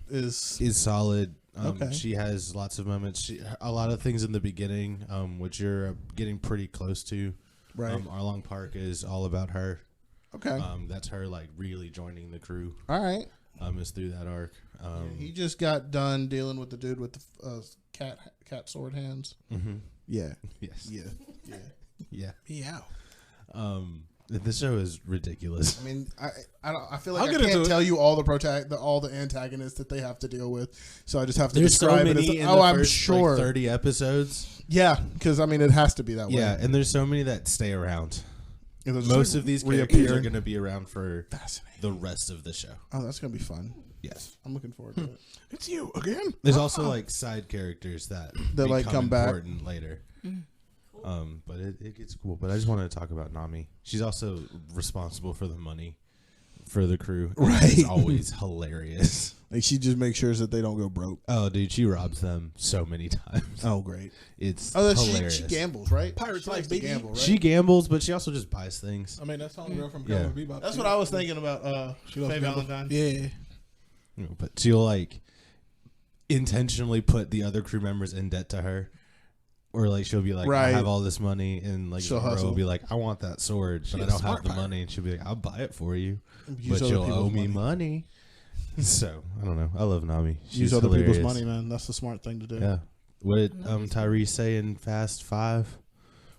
is solid. Okay. She has lots of moments. A lot of things in the beginning, which you're getting pretty close to. Right. Arlong Park is all about her. Okay. That's her like really joining the crew. All right. Is through that arc. He just got done dealing with the dude with the cat sword hands. Mm-hmm. Yeah. Yes. Yeah. Meow. This show is ridiculous. I mean, I feel like I'll I get into can't it. tell you all the antagonists that they have to deal with, so I just have to There's so describe many it in as. the Oh, I'm first, sure. like, 30 episodes. Yeah, because I mean, it has to be that way. Yeah, and there's so many that stay around. And they'll just, Most like, of these characters reappear. are going to be around for Fascinating. the rest of the show. Oh, that's gonna be fun. Yes. I'm looking forward to it. It's you again. There's also like side characters that like, become come back. important later. But it gets cool. But I just wanted to talk about Nami. She's also responsible for the money for the crew. And Right. It's always hilarious. Like she just makes sure that they don't go broke. Oh, dude, she robs them so many times. Oh, great. It's she hilarious. gambles, right? Pirate's She likes life, to baby. gamble, right? She gambles, but she also just buys things. I mean, that's the only girl from Yeah. Cowboy Bebop. That's what I was thinking about. She loves Faye gamble. Valentine. Yeah. You know, but she'll like intentionally put the other crew members in debt to her. Or like she'll be like, I Right. have all this money, and like She'll Zoro hustle. will be like, I want that sword, but She's I a don't smart have the pirate. money, and she'll be like, I'll buy it for you, Use but other you'll people's owe me money. So I don't know. I love Nami. She's Use other hilarious. people's money, man. That's the smart thing to do. Yeah. What did Tyrese say in Fast 5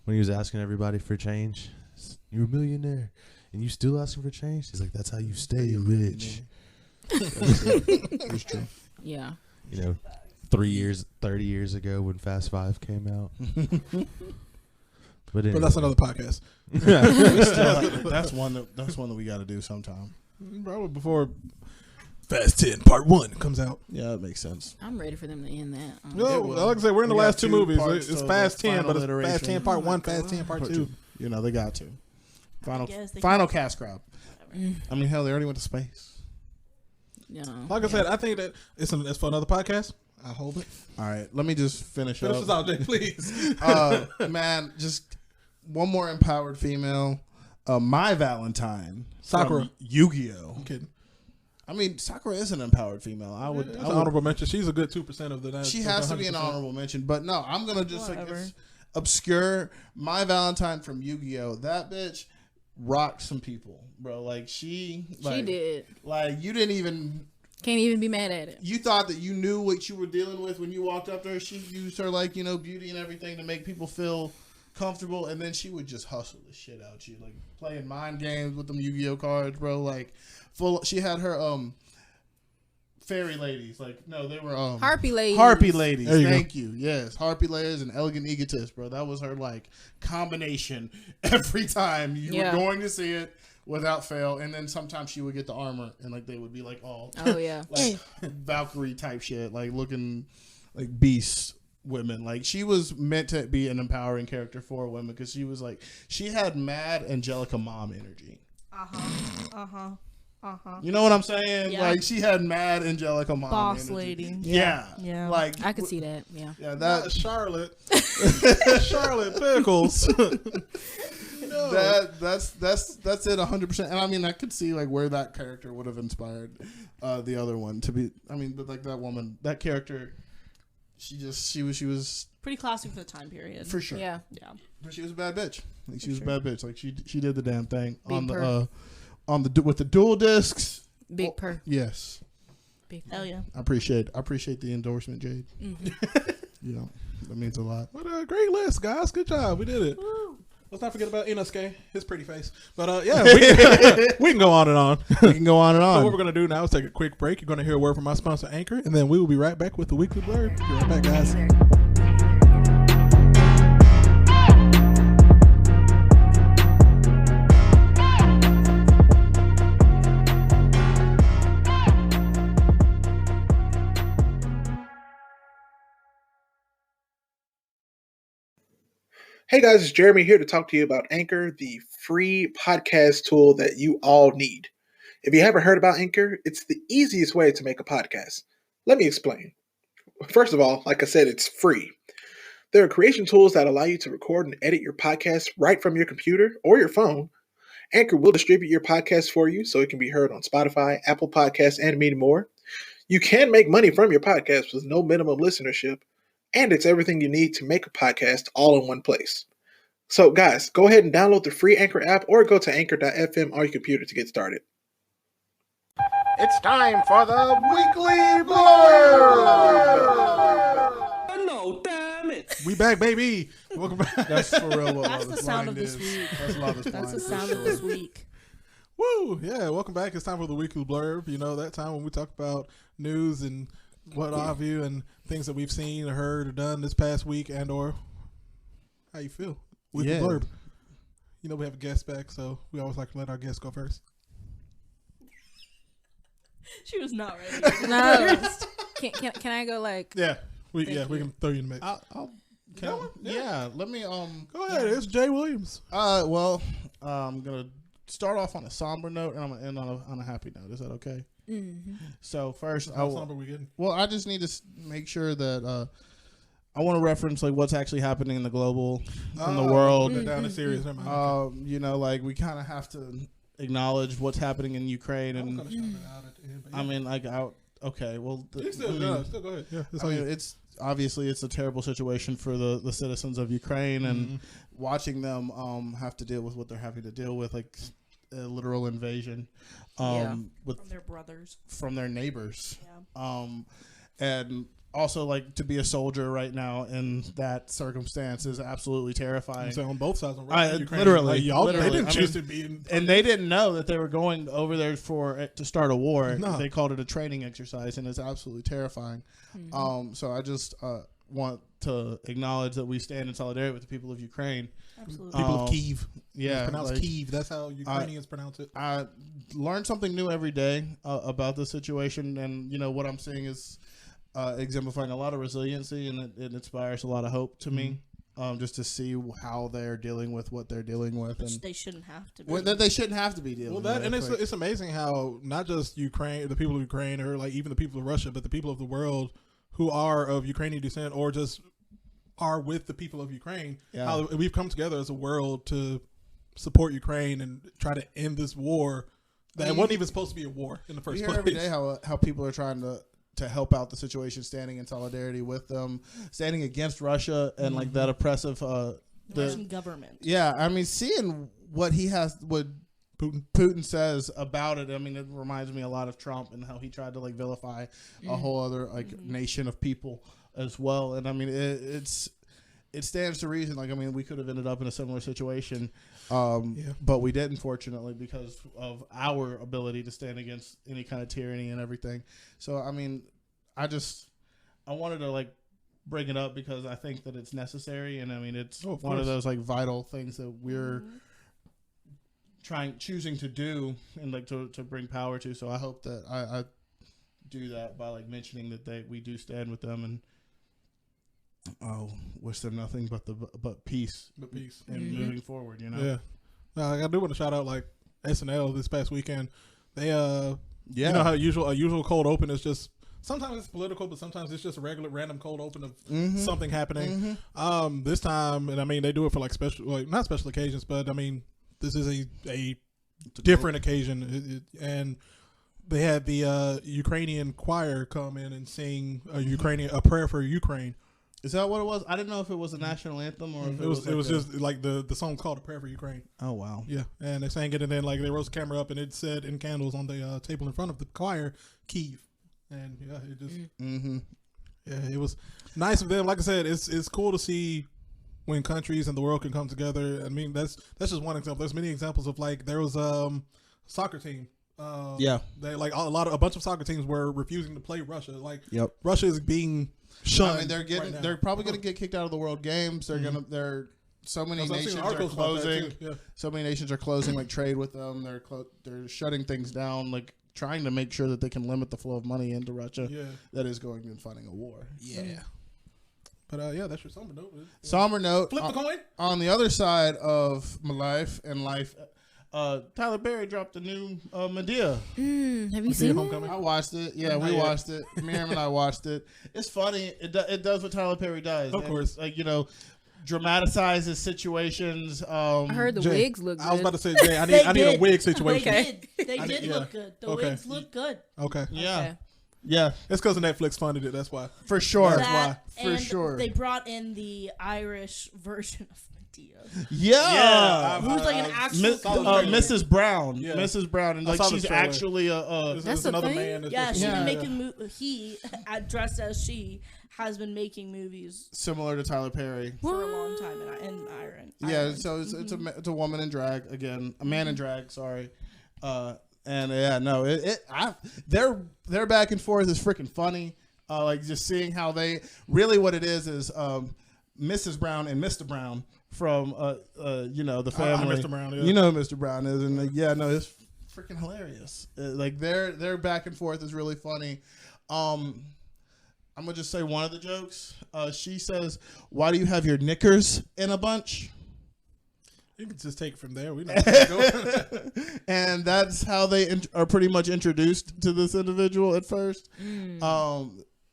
when he was asking everybody for change? You're a millionaire, and you still asking for change? He's like, that's how you stay rich. It's true. Yeah. You know, 30 years ago when Fast 5 came out. But But that's another podcast. That's one that we got to do sometime. Probably before Fast 10 Part 1 comes out. Yeah, that makes sense. I'm ready for them to end that. No, will. like I said, we're in the We got last two 2 movies. parts It's of Fast the 10, but final it's iteration. Fast 10 Part 1, Fast 10 Part 2. You know, they got to. guess they Final can- cast crowd. I mean, hell, they already went to space. Yeah. Like I said, I think that it's for another podcast. I hope it. All right, let me just finish Finish up. this out, Jay, please. Man, just one more empowered female. My Valentine, Sakura. from Yu-Gi-Oh. I'm kidding. I mean, Sakura is an empowered female. I would. It's I an would honorable mention. She's a good 2% of the. she has to be an 100%. honorable mention, but no, I'm gonna just like Whatever. it's obscure. My Valentine from Yu-Gi-Oh. That bitch rocked some people, bro. Like she did. Like you didn't even. Can't even be mad at it. You thought that you knew what you were dealing with when you walked up to her. She used her like, you know, beauty and everything to make people feel comfortable, and then she would just hustle the shit out you, like playing mind games with them Yu-Gi-Oh cards, bro. Like full. She had her fairy ladies, like no, they were Harpy ladies. Harpy ladies. Thank you. Yes, harpy ladies and elegant egotist, bro. That was her like combination every time you were going to see it. Without fail, and then sometimes she would get the armor, and like they would be like all like Valkyrie type shit, like looking like beast women. Like she was meant to be an empowering character for women because she was like she had mad Angelica mom energy. You know what I'm saying? Yeah. Like she had mad Angelica mom Boss energy. lady. Yeah. Like I could see that. Yeah. Yeah, Not Charlotte. Charlotte Pickles. No. That's it 100%. And I mean I could see like where that character would have inspired the other one to be. I mean, but like that woman, that character, she was Pretty classic for the time period. for sure. Yeah. But she was a bad bitch. Like she For was sure. a bad bitch. Like she did the damn thing Big on the with the dual discs. Big purr. Yes, Big purr. Hell yeah. I appreciate the endorsement, Jade. Mm-hmm. You know that means a lot. What a great list, guys. Good job. We did it. Woo. Let's not forget about Inosuke, his pretty face. But yeah, we can go on and on. We can go on and So on. what we're going to do now is take a quick break. You're going to hear a word from our sponsor, Anchor, and then we will be right back with the Weekly Blerd. Be right back, guys. Hey guys, it's Jeremy here to talk to you about Anchor, the free podcast tool that you all need. If you haven't heard about Anchor, it's the easiest way to make a podcast. Let me explain. First of all, like I said, it's free. There are creation tools that allow you to record and edit your podcast right from your computer or your phone. Anchor will distribute your podcast for you so it can be heard on Spotify, Apple Podcasts, and many more. You can make money from your podcast with no minimum listenership. And it's everything you need to make a podcast all in one place. So guys, go ahead and download the free Anchor app or go to anchor.fm on your computer to get started. It's time for the Weekly Blerd. No, damn it. We back, baby. Welcome back. That's for real. What That's Love the is sound Blind of this is. week. That's Love is That's Blind the for sound sure. of this week. Woo! Yeah, welcome back. It's time for the Weekly Blurb. You know, that time when we talk about news and what have you and things that we've seen or heard or done this past week and or how you feel. Weekly Yeah. Blurb. You know, we have a guest back, so we always like to let our guests go first. She was not ready. No. Can I go like? Yeah. We Thank we you. can throw you in the mix. I'll Can I? yeah. Let me Go ahead. It's Jay Williams. Well, I'm gonna start off on a somber note, and I'm gonna end on a happy note. Is that okay? Mm-hmm. So first, How somber we getting? well, I just need to make sure that I want to reference like what's actually happening in the global in the world. Put it down to serious. Never mind. You know, like we kind of have to acknowledge what's happening in Ukraine, I'm and gonna shout it out at the end. But I mean, like, okay, well, you still go ahead. Yeah, that's I all mean, you. it's obviously it's a terrible situation for the citizens of Ukraine, and watching them have to deal with what they're having to deal with, like a literal invasion, with From their brothers. from their neighbors, Yeah. and also like to be a soldier right now in that circumstance is absolutely terrifying. So on both sides of Russia, and Ukraine, literally, like, y'all, literally. they didn't I choose mean, to be in. And they didn't know that they were going over there to start a war. No. They called it a training exercise, and it's absolutely terrifying. So I just want to acknowledge that we stand in solidarity with the people of Ukraine. Absolutely. People of Kyiv. Yeah, It's pronounced like, Kyiv. That's how Ukrainians pronounce it. I learn something new every day about the situation, and you know what I'm seeing is exemplifying a lot of resiliency, and it inspires a lot of hope to me. Just to see how they're dealing with what they're dealing with, Which and they shouldn't have to be. that they shouldn't have to be dealing. Well, that with. and Like, it's amazing how not just Ukraine, the people of Ukraine, or like even the people of Russia, but the people of the world who are of Ukrainian descent or just are with the people of Ukraine. Yeah. How we've come together as a world to support Ukraine and try to end this war that wasn't even supposed to be a war in the we first hear place. every day how people are trying to help out the situation, standing in solidarity with them, standing against Russia and like that oppressive Russian government. Yeah, I mean, seeing what he has, what Putin. Putin says about it. I mean, it reminds me a lot of Trump and how he tried to like vilify a whole other like nation of people as well. And I mean, it stands to reason. Like, I mean, we could have ended up in a similar situation, but we didn't, fortunately, because of our ability to stand against any kind of tyranny and everything. So, I mean, I wanted to like bring it up because I think that it's necessary, and I mean, it's one of those like vital things that we're choosing to do and like to bring power to. So I hope that I do that by like mentioning that we do stand with them, and wish them nothing but peace, and moving forward. You know. Yeah. I do want to shout out like SNL this past weekend. They you know how a usual cold open is just. Sometimes it's political, but sometimes it's just a regular random cold open of something happening. This time, and I mean, they do it for like not special occasions, but I mean, this is a different occasion. And they had the Ukrainian choir come in and sing a prayer for Ukraine. Is that what it was? I didn't know if it was a national anthem or if it was just like the song called "A Prayer for Ukraine." Oh wow! Yeah, and they sang it, and then like they rose the camera up, and it said in candles on the table in front of the choir, "Kyiv." And yeah, it just it was nice of them. Like I said, it's cool to see when countries and the world can come together. I mean, that's just one example. There's many examples of like there was soccer team. They like a bunch of soccer teams were refusing to play Russia. Like Russia is being shunned. I mean, they're probably going to get kicked out of the World Games. They're so many nations are closing. So many nations are closing like trade with them. They're shutting things down. Like. Trying to make sure that they can limit the flow of money into Russia that is going and fighting a war. Yeah. But that's your somber note. Somber note. Flip the coin. On the other side of my life, Tyler Perry dropped a new Medea. Have you seen it? I watched it. Yeah, we watched it. Miriam and I watched it. It's funny. It does what Tyler Perry does. Of course. Like, you know, dramatizes situations. I heard the wigs look good. I was about to say, Jay, I need a wig situation. They did look good. The wigs look good. Okay. Yeah. Okay. Yeah. It's because Netflix funded it. That's why. For sure. That's why. For sure. They brought in the Irish version of Medea. Yeah. Who's like an actual Mrs. Brown. Yeah. Mrs. Brown. And like she's actually That's another man. Yeah, she's been making he dressed as she has been making movies similar to Tyler Perry for a long time in Ireland. Yeah, so it's a woman in drag again, a man in drag. Sorry, and yeah, no, their back and forth is freaking funny. Like just seeing how they really what it is Mrs. Brown and Mr. Brown from you know the family. Mr. Brown, yeah. You know who Mr. Brown is, and yeah, no, it's freaking hilarious. Like their back and forth is really funny. I'm going to just say one of the jokes. She says, "Why do you have your knickers in a bunch?" You can just take it from there. We know. And that's how they are pretty much introduced to this individual at first.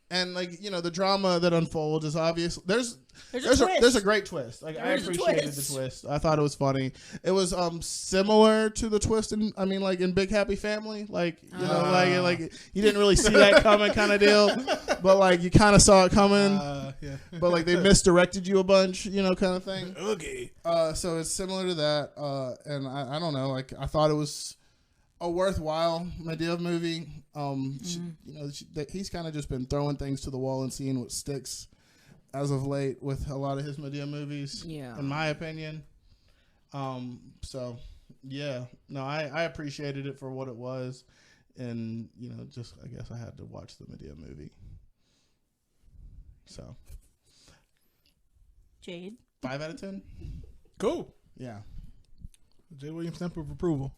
And like, you know, the drama that unfolds is obvious. There's a great twist. Like I appreciated the twist. I thought it was funny. It was similar to the twist in in Big Happy Family. Like you know like you didn't really see that coming kind of deal, but like you kind of saw it coming. Yeah. But like they misdirected you a bunch, you know, kind of thing. Okay. So it's similar to that. And I don't know. Like I thought it was a worthwhile Medea movie. He's kind of just been throwing things to the wall and seeing what sticks as of late with a lot of his Medea movies. Yeah, in my opinion. So yeah, no, I appreciated it for what it was, and you know, just I guess I had to watch the Medea movie. So Jade, 5 out of 10. Cool. Yeah. Jay Williams stamp of approval.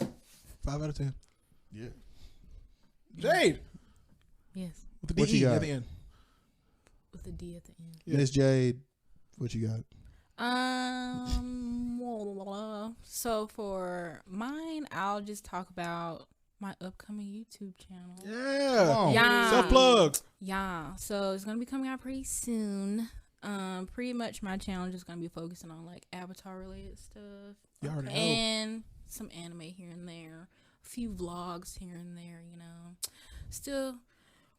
5 out of 10. Yeah. Jade. Yes. With the What you D got? at the end. With the D at the end. Yeah. Miss Jade, what you got? So for mine, I'll just talk about my upcoming YouTube channel. Yeah. Yeah. Self-plug. Yeah. So it's gonna be coming out pretty soon. Pretty much my channel is just gonna be focusing on like Avatar related stuff. You already know. And some anime here and there. A few vlogs here and there, you know. Still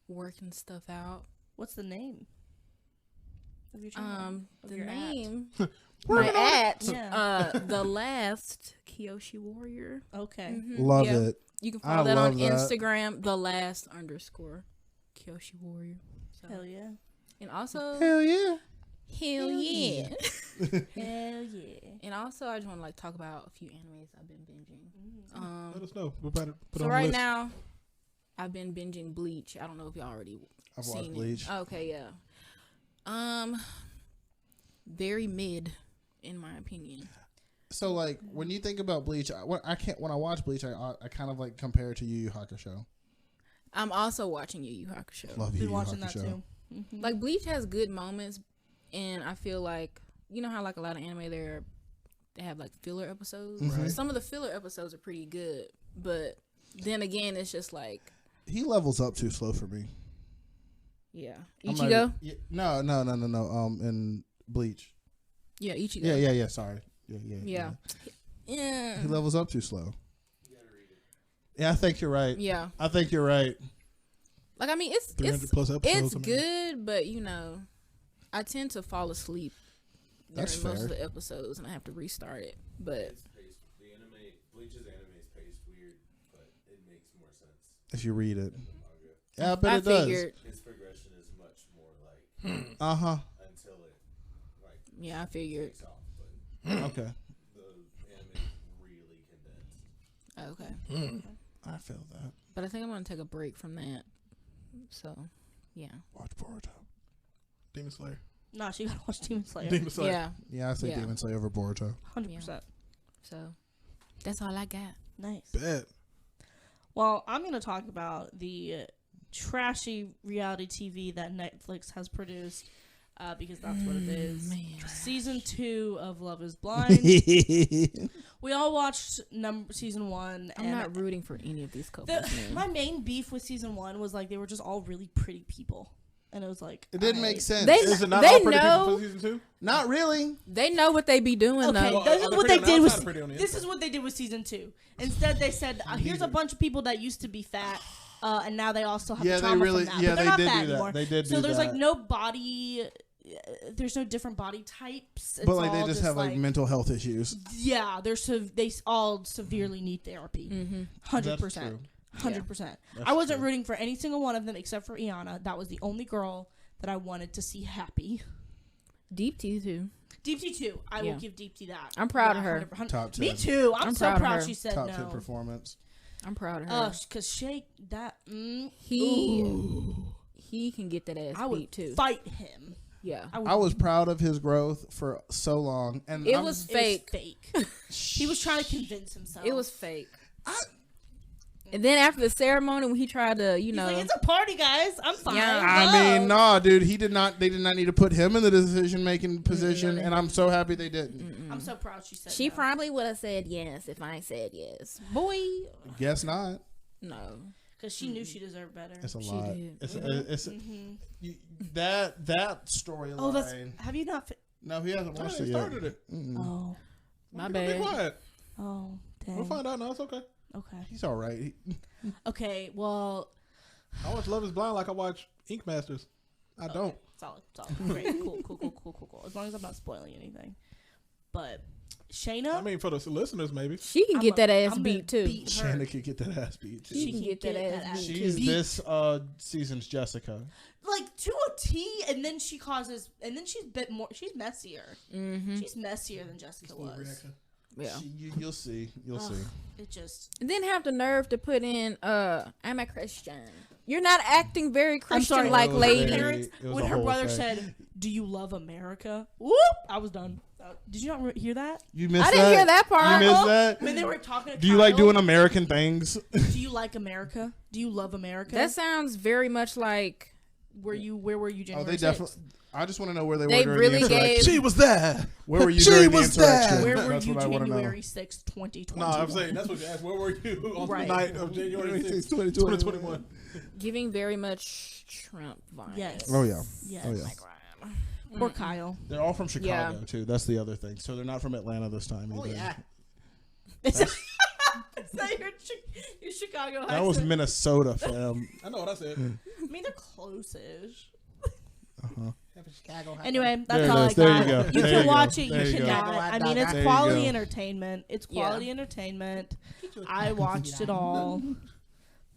working stuff out. what's the name of your channel? The your name at? my at Yeah. the last Kyoshi Warrior. Okay. Love Yeah. it. You can I follow that on love that. Instagram, _Kyoshi Warrior. So. Hell yeah. And also, Hell yeah. hell yeah. Hell yeah. And also, I just want to like talk about a few animes I've been binging. Let us know. We'll put it So on the right list. now, I've been binging Bleach. I don't know if y'all already I've seen watched it. Bleach. Okay, yeah. Very mid, in my opinion. So like when you think about Bleach, when I watch Bleach, I kind of like compare it to Yu Yu Hakusho. I'm also watching Yu Yu Hakusho. Love Yu Been Yu watching that Hakusho. too. Like Bleach has good moments, and I feel like you know how like a lot of anime they have like filler episodes. Right. Some of the filler episodes are pretty good, but then again, it's just like He levels up too slow for me. yeah, I'm Ichigo. No. In Bleach. Yeah, Ichigo. Yeah. Sorry. Yeah. Yeah. He levels up too slow. Yeah, I think you're right. Yeah. I think you're right. Like I mean, it's 300 plus episodes. it's good, but you know, I tend to fall asleep during That's most fair. of the episodes, and I have to restart it. But Bleach's anime is paced weird, but it makes more sense If you read it. than the manga. Yeah, I bet I it does. figured, Its progression is much more like Uh-huh. until it like yeah, I figured. takes off. But Okay. the anime is really condensed. Okay, I feel that. but I think I'm gonna take a break from that. So, yeah, Watch Boruto. Demon Slayer. Nah, she gotta watch Demon Slayer. Demon Slayer. yeah. Yeah, I say Yeah. Demon Slayer over Boruto. 100%. So that's all I got. Nice. Bet. Well, I'm going to talk about the trashy reality TV that Netflix has produced because that's what it is. Man. Season 2 of Love is Blind. We all watched season 1. I'm and not rooting for any of these couples. man. my main beef with season 1 was like they were just all really pretty people. And it was like... It didn't I- make sense. They- Is it not They all pretty know- people for season 2? Not really. They know what they be doing Okay, though. this is are they what pretty they on the did outside or with pretty on the this is inside? what they did with season 2. Instead, they said, "Here's a bunch of people that used to be fat, and now they all still have Yeah, the they trauma really- from that. yeah, but they're they not did fat do that. anymore. They did so do there's that. like no body. There's no different body types. It's But like they all just have like mental health issues. yeah. They all severely need therapy. 100%. 100%. I wasn't rooting for any single one of them except for Iana. That was the only girl that I wanted to see happy. Deep T too. Deepty too. I Yeah. will give Deepty that. I'm proud of her. 100%. Top 10. Me too. I'm so proud of proud her. she said Top no. 10 performance. I'm proud of her. Oh, because Shake that. He can get that ass I would beat too. fight him. Yeah. I was proud of his growth for so long, and It I'm- was It fake. was fake. He was trying to convince himself. It was fake. And then after the ceremony, when he tried to, you He's know, like, it's a party, guys. I'm fine. Yeah. I mean, nah, dude. They did not need to put him in the decision making position, and I'm so happy they didn't. I'm so proud she said she no. probably would have said yes if I said yes. Boy, Guess not. no. Because she knew she deserved better. It's a She lot. did. It's that storyline. Oh, that's. Have you not? No, he hasn't watched They it yet. started it. Oh. My Be bad. quiet. Oh, dang. We'll find out now. It's okay. Okay. He's all right. Okay, well. I watch Love is Blind like I watch Ink Masters. I don't. Solid. Great. Cool. As long as I'm not spoiling anything. But Shayna. I mean, for the listeners, maybe. She can get that ass I'm beat too. gonna beat her. Shanna could get that ass beat. Too. She can get that ass beat She's too. this season's Jessica. Like to a T, and then she causes, and then she's a bit more. She's messier. She's messier than Jessica was. Reaction. Yeah. You'll see. You'll see. It just. And then have the nerve to put in, I'm a Christian. You're not acting very I'm sorry, Christian like It was lady. very- Parents, it was when a her whole brother thing. said, "Do you love America?" Whoop! I was done. Did you not hear that? You missed I didn't hear that part. You missed that. When they were talking to Do you like Kyle, doing American things? Do you like America? Do you love America? That sounds very much like where were you Oh, January they 6th? definitely. I just want to know where they They were during really the insurrection. gave- She was there. Where were you She during the was there. insurrection? Where were That's you what I want to know. January 6th, 2020? No, I'm saying that's what you asked. Where were you on Right. the night of January 6th, 2021? 2021? giving very much Trump vibes. Yes. Oh yeah. Yes. Oh yeah. Poor Kyle. They're all from Chicago Yeah. too. That's the other thing. So they're not from Atlanta this time either. Oh yeah. Is that your Chicago That was accent? Minnesota, fam. I know what I said. I mean, they're close-ish. Anyway, There that's it all I is. There you got. go. You There can you go. watch it. There You you go. cannot. I mean, it's There you quality go. entertainment. It's quality entertainment. I watched it all,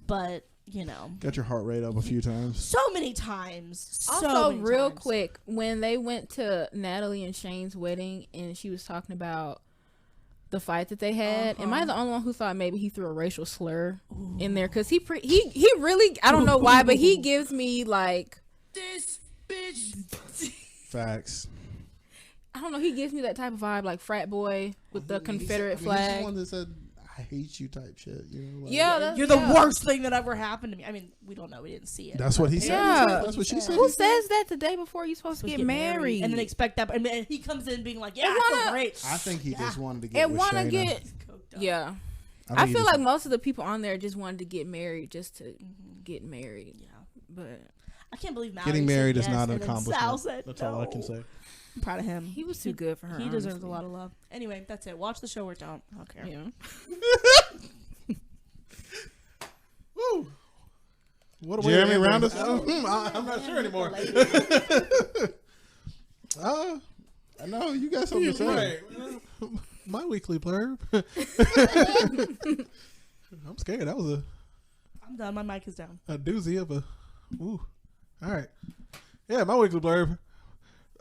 but you know, Got your heart rate up a few times. so many times. So Also, many real times. quick, when they went to Natalie and Shane's wedding, and she was talking about the fight that they had, am I the only one who thought maybe he threw a racial slur in there? Because he really, I don't know why, but he gives me like This bitch. Facts. I don't know, he gives me that type of vibe, like frat boy with the Confederate He's flag. the one that said, "I hate you" type shit. You know, like, Yeah, You're the worst thing that ever happened to me. I mean, we don't know. We didn't see it. That's what he said. Yeah. That's what she said. Who says that the day before you're supposed to Supposed get married? and then expect that, and he comes in being like, "Yeah, And I feel wanna- great." I think he just wanted to get. and with want to Shayna. get, Coked up. yeah. think I he feel just- like most of the people on there just wanted to get married just to get married. Yeah, But I can't believe Mallory Getting said married yes, is not an and then Sal accomplishment. said That's all I can no. say. I'm proud of him. he was too good for her. He deserves a honestly. lot of love. Anyway, that's it. Watch the show or don't. I don't care. Yeah. Woo. What a way Jeremy, to end round it. us out. I'm not sure anymore. I know you got something to say. Right. My weekly blurb. I'm scared. That was I'm done. My mic is down. a doozy of a. Ooh. All right. Yeah, my weekly blurb.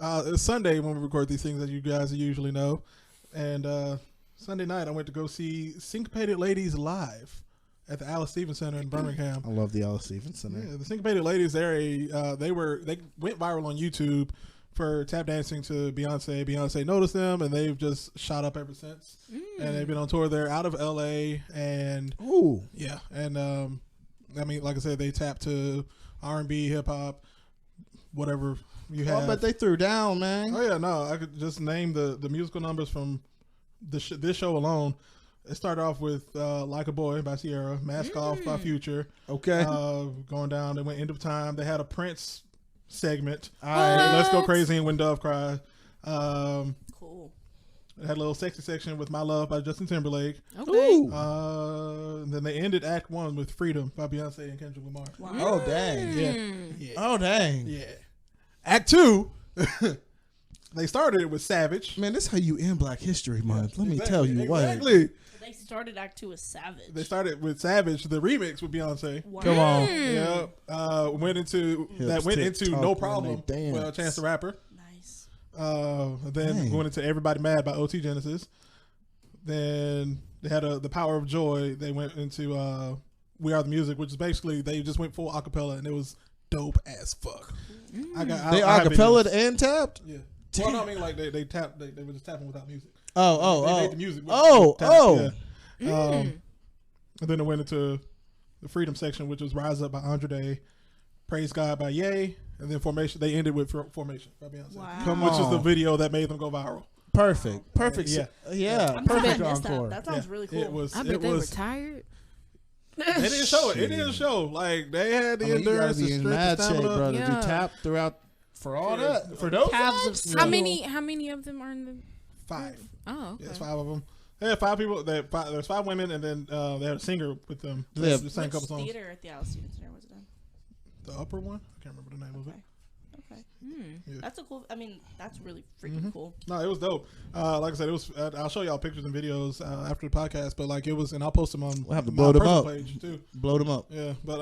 It's Sunday when we record these things, as you guys usually know. And Sunday night, I went to go see Syncopated Ladies live at the Alice Stevens Center in Birmingham. I love the Alice Stevens Center. Yeah, the Syncopated Ladies, they went viral on YouTube for tap dancing to Beyonce. Beyonce noticed them, and they've just shot up ever since. And they've been on tour there out of LA, and Ooh, yeah, and I mean, like I said, they tap to R&B, hip hop, whatever you have. I bet they threw down, man. Oh yeah, no, I could just name the musical numbers from this show alone. It started off with Like a Boy by Sierra, Mask Off by Future. Okay. Going down, they went End of Time. They had a Prince segment. All right. Let's Go Crazy and When Dove Cry. Cool. They had a little sexy section with My Love by Justin Timberlake. Okay. Ooh. And then they ended Act 1 with Freedom by Beyonce and Kendrick Lamar. Wow. Oh dang. Yeah. Oh dang. Yeah. Act 2, they started it with Savage. Man, this is how you end Black History Month. Let me tell you what. Exactly. They started Act 2 with Savage. They started with Savage, the remix with Beyonce. Wow. Come on. Yeah. Went into Hips, No talk, Problem. when they Well, dance. Chance the Rapper. Nice. Then Dang. went into Everybody Mad by OT Genesis. Then they had The Power of Joy. They went into We Are the Music, which is basically they just went full acapella, and it was dope as fuck. They I have acapella videos. and tapped. Yeah. Well, no, I mean like they tapped. They were just tapping without music. Oh, They oh, made the oh. music. with Oh, taps, oh. yeah. And then it went into the Freedom section, which was Rise Up by Andre Day, Praise God by Ye, and then Formation. They ended with Formation by Beyonce. Wow. Come Which is the on. video that made them go viral. Perfect. Perfect. Yeah. Yeah. I'm sorry I Perfect missed encore. that. That sounds really cool. It was. I bet It they were was. tired. They didn't show it. It didn't show. Like they had the I mean, you gotta endurance, the be in strength, mad the shape, stamina. brother. Yeah. To tap throughout for all that. For those Calves of songs? steel. How many of them are in the? 5. Oh, okay. Yes, 5 of them. They had 5 people. There's 5 women, and then they had a singer with them. Do they have- They sang a Which couple songs. theater at the Alice Stevens Center was it in? The upper one. I can't remember the name of it. Okay. Yeah. That's a cool. I mean, that's really freaking cool. No, it was dope. Like I said, it was. I'll show y'all pictures and videos after the podcast. But like it was, and I'll post them on. We'll have to my blow them personal up. Page too. Blow them up. Yeah, but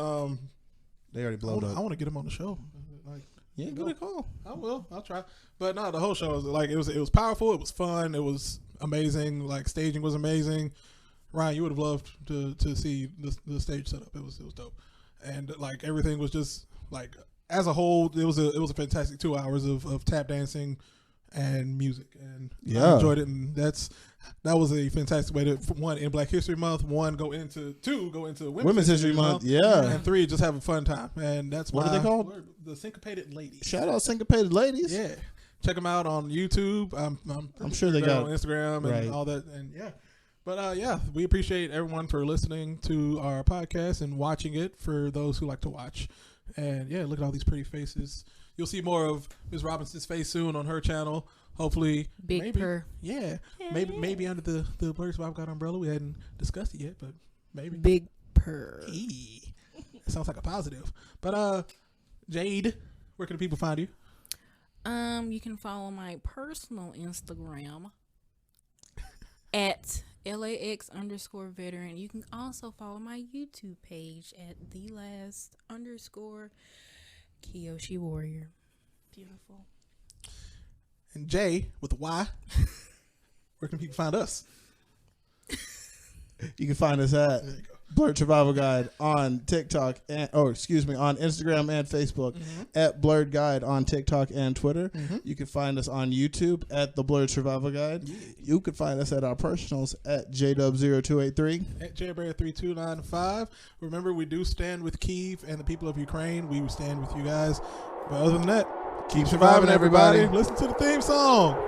They already I blowed wanna- up. I want to get them on the show. Like, Yeah, good call. I will. I'll try. But no, the whole show was like it was powerful. It was fun. It was amazing. Like staging was amazing. Ryan, you would have loved to see the stage setup. It was dope, and like everything was just like as a whole, it was a fantastic 2 hours of tap dancing and music, and I Yeah. enjoyed it. And that was a fantastic way to one in Black History Month, two go into Women's History Month. Yeah. and 3 just have a fun time. And that's What are my they called? word, the Syncopated Ladies. Shout out Syncopated Ladies. Yeah, check them out on YouTube. I'm pretty sure they they're got- on Instagram and right. all that. And yeah, but yeah, we appreciate everyone for listening to our podcast and watching it. For those who like to watch, and yeah, look at all these pretty faces. You'll see more of Ms. Robinson's face soon on her channel. Hopefully, Big maybe, purr. Yeah, maybe under the Blerd Swap God umbrella. We hadn't discussed it yet, but maybe. Big purr. Eee. Sounds like a positive. But Jade, where can the people find you? You can follow my personal Instagram at LAX_veteran. You can also follow my YouTube page at _Kiyoshi Warrior. Beautiful. And Jay with a Y. Where can people find us? You can find us at Blerd Survival Guide on TikTok on Instagram and Facebook, at Blerd Guide on TikTok and Twitter. You can find us on YouTube at the Blerd Survival Guide. You can find us at our personals at JDub0283. At JBear3295. Remember, we do stand with Kyiv and the people of Ukraine. We stand with you guys. But other than that, Keep surviving, everybody. Listen to the theme song.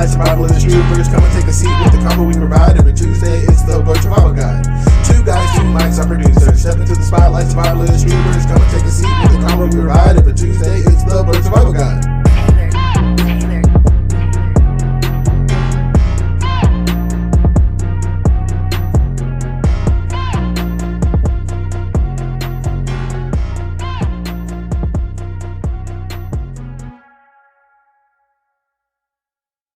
Survival is troopers, come and take a seat with the combo we provide every Tuesday. It's the Blerd Survival Guide. 2 guys, 2 mics, our producers. Step into the spotlight, survival is troopers, come and take a seat with the combo we provide every Tuesday. It's the Blerd Survival Guide.